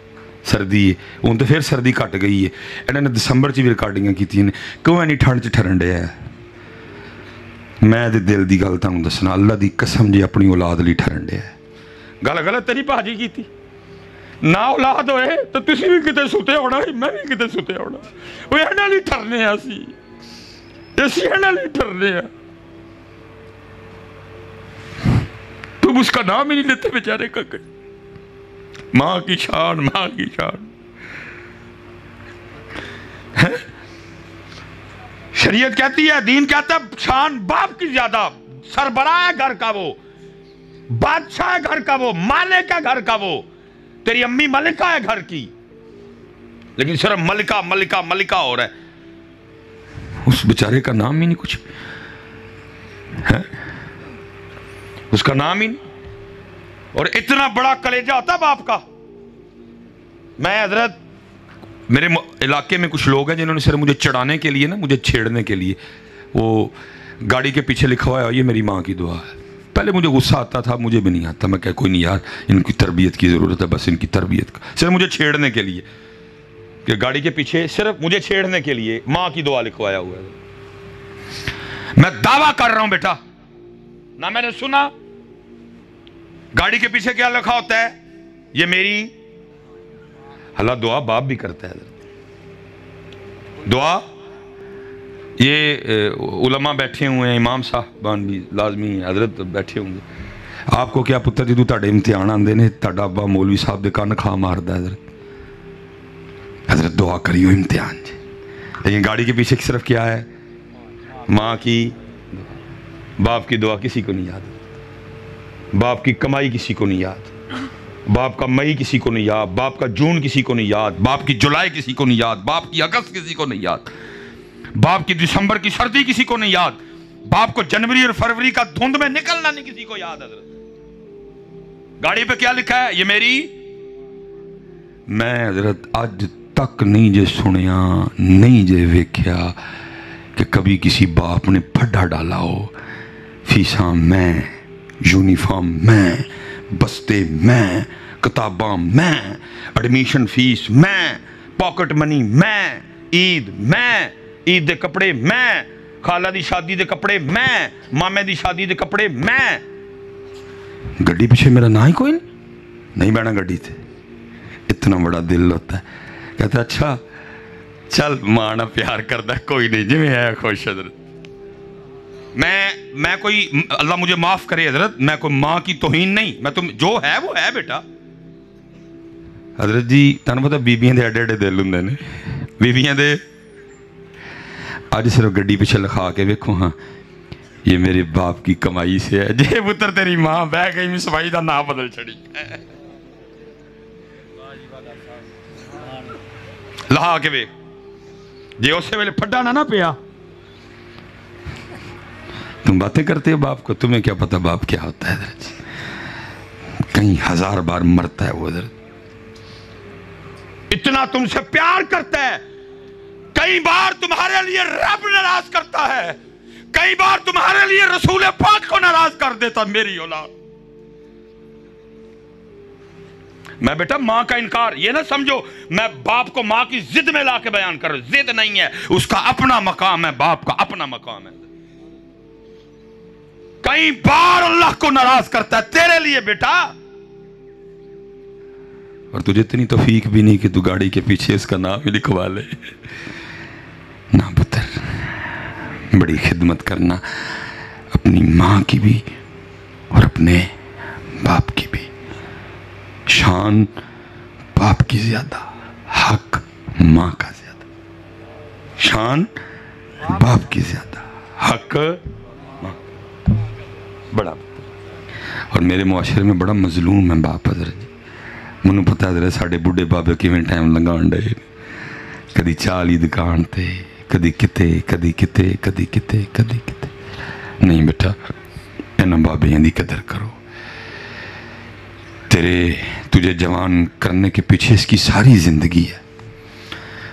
سردی ہے ہوں تو پھر سردی گھٹ گئی ہے، انہوں نے دسمبر بھی ریکارڈنگاں کی نے، کیوں اینی ٹھنڈ چ ٹھرن ڈیا ہے. میں دل دی گل تمہیں دسنا، اللہ دی قسم جی اپنی اولاد لی ٹھرن ڈیا ہے. گل غلط تیری پاجی کی تھی نہ اولاد ہوئے تو تسی بھی کتے ستے ہونا، میں بھی کتے ستے ہونا. وہ اینا لی ٹھرنے ہیں اسی اینا لی ٹھرنے ہیں. تم اس کا نام ہی نہیں لیتے بیچارے کا. ماں کی شان، ماں کی شان. شریعت کہتی ہے، دین کہتا ہے شان باپ کی زیادہ. سربراہ ہے گھر کا، وہ بادشاہ ہے گھر کا، وہ مالک ہے گھر کا. وہ تیری امی ملکہ ہے گھر کی، لیکن صرف ملکہ ملکہ ملکہ ہو رہا ہے. اس بیچارے کا نام ہی نہیں کچھ ہے، اس کا نام ہی نہیں. اور اتنا بڑا کلیجہ ہوتا ہے باپ کا. میں حضرت میرے علاقے میں کچھ لوگ ہیں جنہوں نے صرف مجھے چڑھانے کے لیے نا، مجھے چھیڑنے کے لیے، وہ گاڑی کے پیچھے لکھا ہوا ہے یہ میری ماں کی دعا ہے. پہلے مجھے غصہ آتا تھا، مجھے بھی نہیں آتا. میں کہا کوئی نہیں یار، ان کی تربیت کی ضرورت ہے، بس ان کی تربیت کا، صرف مجھے چھیڑنے کے لیے، کہ گاڑی کے پیچھے صرف مجھے چھیڑنے کے لیے ماں کی دعا لکھوایا ہوا ہے. میں دعویٰ کر رہا ہوں بیٹا، نہ میں نے سنا گاڑی کے پیچھے کیا لکھا ہوتا ہے، یہ میری. اللہ دعا باپ بھی کرتا ہے. دعا یہ علماء بیٹھے ہوئے ہیں، امام صاحبان بھی لازمی حضرت بیٹھے ہوں گے. آپ کو کیا پتر جدو تاڑے امتحان آندے نے تاڑا ابا مولوی صاحب دے کان کھا ماردا ہے. حضرت دعا کریو امتحان جی. لیکن گاڑی کے پیچھے صرف کیا ہے، ماں کی. باپ کی دعا کسی کو نہیں یاد، باپ کی کمائی کسی کو نہیں یاد، باپ کا مئی کسی کو نہیں یاد، باپ کا جون کسی کو نہیں یاد، باپ کی جولائی کسی کو نہیں یاد، باپ کی اگست کسی کو نہیں یاد، باپ کی دسمبر کی سردی کسی کو نہیں یاد، باپ کو جنوری اور فروری کا دھند میں نکلنا نہیں کسی کو یاد. حضرت گاڑی پہ کیا لکھا ہے، یہ میری. میں حضرت آج تک نہیں جے سنیا، نہیں جے ویکھیا کہ کبھی کسی باپ نے پھڈا ڈالا ہو. فیساں میں، یونیفارم میں، بستے میں، کتاباں میں، ایڈمیشن فیس میں، پاکٹ منی میں، عید میں، عید دے کپڑے میں، خالہ دی شادی دے کپڑے میں، مامے دی شادی دے کپڑے میں. گڈی پیچھے میرا نہ ہی کوئی نہیں بیٹھنا گڈی تھے. اتنا بڑا دل ہوتا ہے، کہتا ہے اچھا چل ماں نہ پیار کرتا ہے، کوئی نہیں جی میں ہے خوش. حضرت میں کوئی، اللہ مجھے معاف کرے حضرت، میں کوئی ماں کی توہین نہیں، میں تم جو ہے وہ ہے بیٹا. حضرت جی تنہوں پتا بیبیاں دے ایڈے ایڈے دل ہوندے نے، بیبیاں دے. آج صرف گڈی پیچھے لکھا کے ویکھو، ہاں یہ میرے باپ کی کمائی سے ہے. جے پتر تیری ماں بہ گئی میں سوائی دا نام بدل چھڑی لہا کے وے جے اسے ویلے پھڈا نہ پیا. تم باتیں کرتے ہو باپ کو، تمہیں کیا پتا باپ کیا ہوتا ہے. حضرت جی کئی ہزار بار مرتا ہے وہ. حضرت اتنا تم سے پیار کرتا ہے، کئی بار تمہارے لیے رب ناراض کرتا ہے، کئی بار تمہارے لیے رسول پاک کو ناراض کر دیتا. میری اولاد، میں بیٹا ماں کا انکار یہ نہ سمجھو میں باپ کو ماں کی ضد میں لا کے بیان کر رہا ہوں. ضد نہیں ہے، اس کا اپنا مقام ہے، باپ کا اپنا مقام ہے. کئی بار اللہ کو ناراض کرتا ہے تیرے لیے بیٹا. اور تجھے اتنی توفیق بھی نہیں کہ تو گاڑی کے پیچھے اس کا نام ہی لکھوا لے. نہ پتر، بڑی خدمت کرنا اپنی ماں کی بھی اور اپنے باپ کی بھی. شان باپ کی زیادہ، حق ماں کا زیادہ. شان باپ کی زیادہ، حق ماں بڑا. اور میرے معاشرے میں بڑا مظلوم ہے باپ. حضرت جی منو پتا حضرت ساڑھے بڑھے بابے کیویں ٹائم لگان ڈے، کدی چالی دکان تے، کدی کتے، کدی کتے، کدی کتے، کدی کتے. نہیں بیٹا انہاں بابیاں دی قدر کرو. تے تجھے جوان کرنے کے پیچھے اس کی ساری زندگی ہے.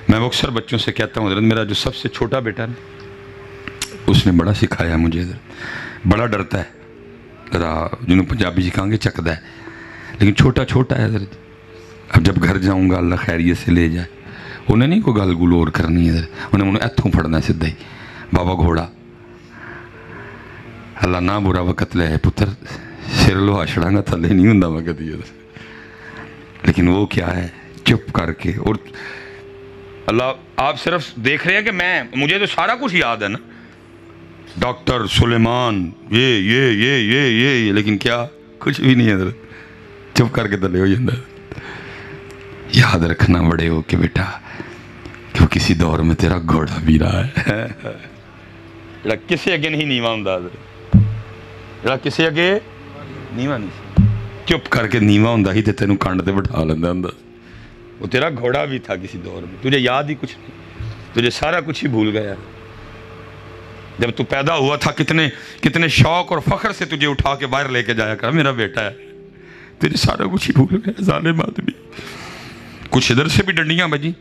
میں اکثر بچوں سے کہتا ہوں حضرت میرا جو سب سے چھوٹا بیٹا ہے اس نے بڑا سکھایا مجھے حضرت. بڑا ڈرتا ہے ذرا جنہوں پنجابی جی کہیں گے چکدا ہے, لیکن چھوٹا چھوٹا ہے حضرت. اب جب گھر جاؤں گا اللہ خیریت سے لے جائے, انہیں نہیں کوئی گل گل اور کرنی ہے حضرت, انہیں اتھوں پھڑنا سدھا ہی بابا گھوڑا اللہ نہ برا وقت لے پتر سر لوہا چھڑاں گا تھلے نہیں ہوندا میں کدی. لیکن وہ کیا ہے چپ کر کے. اور اللہ آپ صرف دیکھ رہے ہیں کہ مجھے تو سارا کچھ یاد ہے نا, ڈاکٹر سلیمان یہ لیکن کیا کچھ بھی نہیں ہے حضرت, چپ کر کے تلے ہو جاتا ہے. یاد رکھنا بڑے ہو کہ بیٹا کہ وہ کسی دور میں تیرا گھوڑا بھی رہا ہے جڑا کسے اگے نہیں نیواں ہوندا حضرت, جڑا کسے اگے نیواں نہیں چپ کر کے نیواں ہوندا ہی تے تینوں کنڈ تے بٹھا لیندا ہوندا. وہ تیرا گھوڑا بھی تھا کسی دور میں, تجھے یاد ہی کچھ نہیں, تجھے سارا کچھ ہی بھول گیا. جب تو پیدا ہوا تھا کتنے شوق اور فخر سے تجھے اٹھا کے باہر لے کے جایا کر میرا بیٹا ہے, تجھے سارا کچھ ہی بھول گیا ظالم آدمی. کچھ ادھر سے بھی ڈنڈیاں بجی,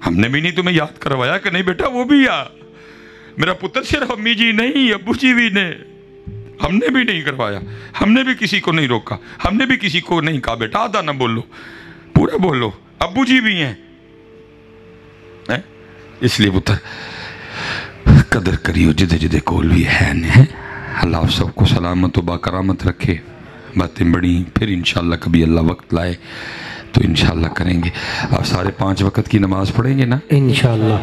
ہم نے بھی نہیں تمہیں یاد کروایا کہ نہیں بیٹا وہ بھی آ میرا پتر, صرف امی جی نہیں ابو جی بھی نے, ہم نے بھی نہیں کروایا, ہم نے بھی کسی کو نہیں روکا, ہم نے بھی کسی کو نہیں کہا بیٹا آدھا نہ بولو پورا بولو, ابو جی بھی ہیں. اس لیے پتر قدر کریو جدے جدے کول بھی ہے نے. اللہ آپ سب کو سلامت و باکرامت رکھے. باتیں بڑی پھر انشاءاللہ کبھی اللہ وقت لائے تو انشاءاللہ کریں گے. آپ سارے 5 وقت کی نماز پڑھیں گے نا انشاءاللہ؟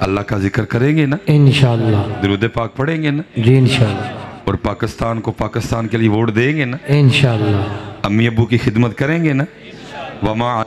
اللہ کا ذکر کریں گے نا انشاءاللہ؟ درود پاک پڑھیں گے نا جی انشاءاللہ؟ اور پاکستان کو پاکستان کے لیے ووٹ دیں گے نا انشاءاللہ؟ امی ابو کی خدمت کریں گے نا؟ وما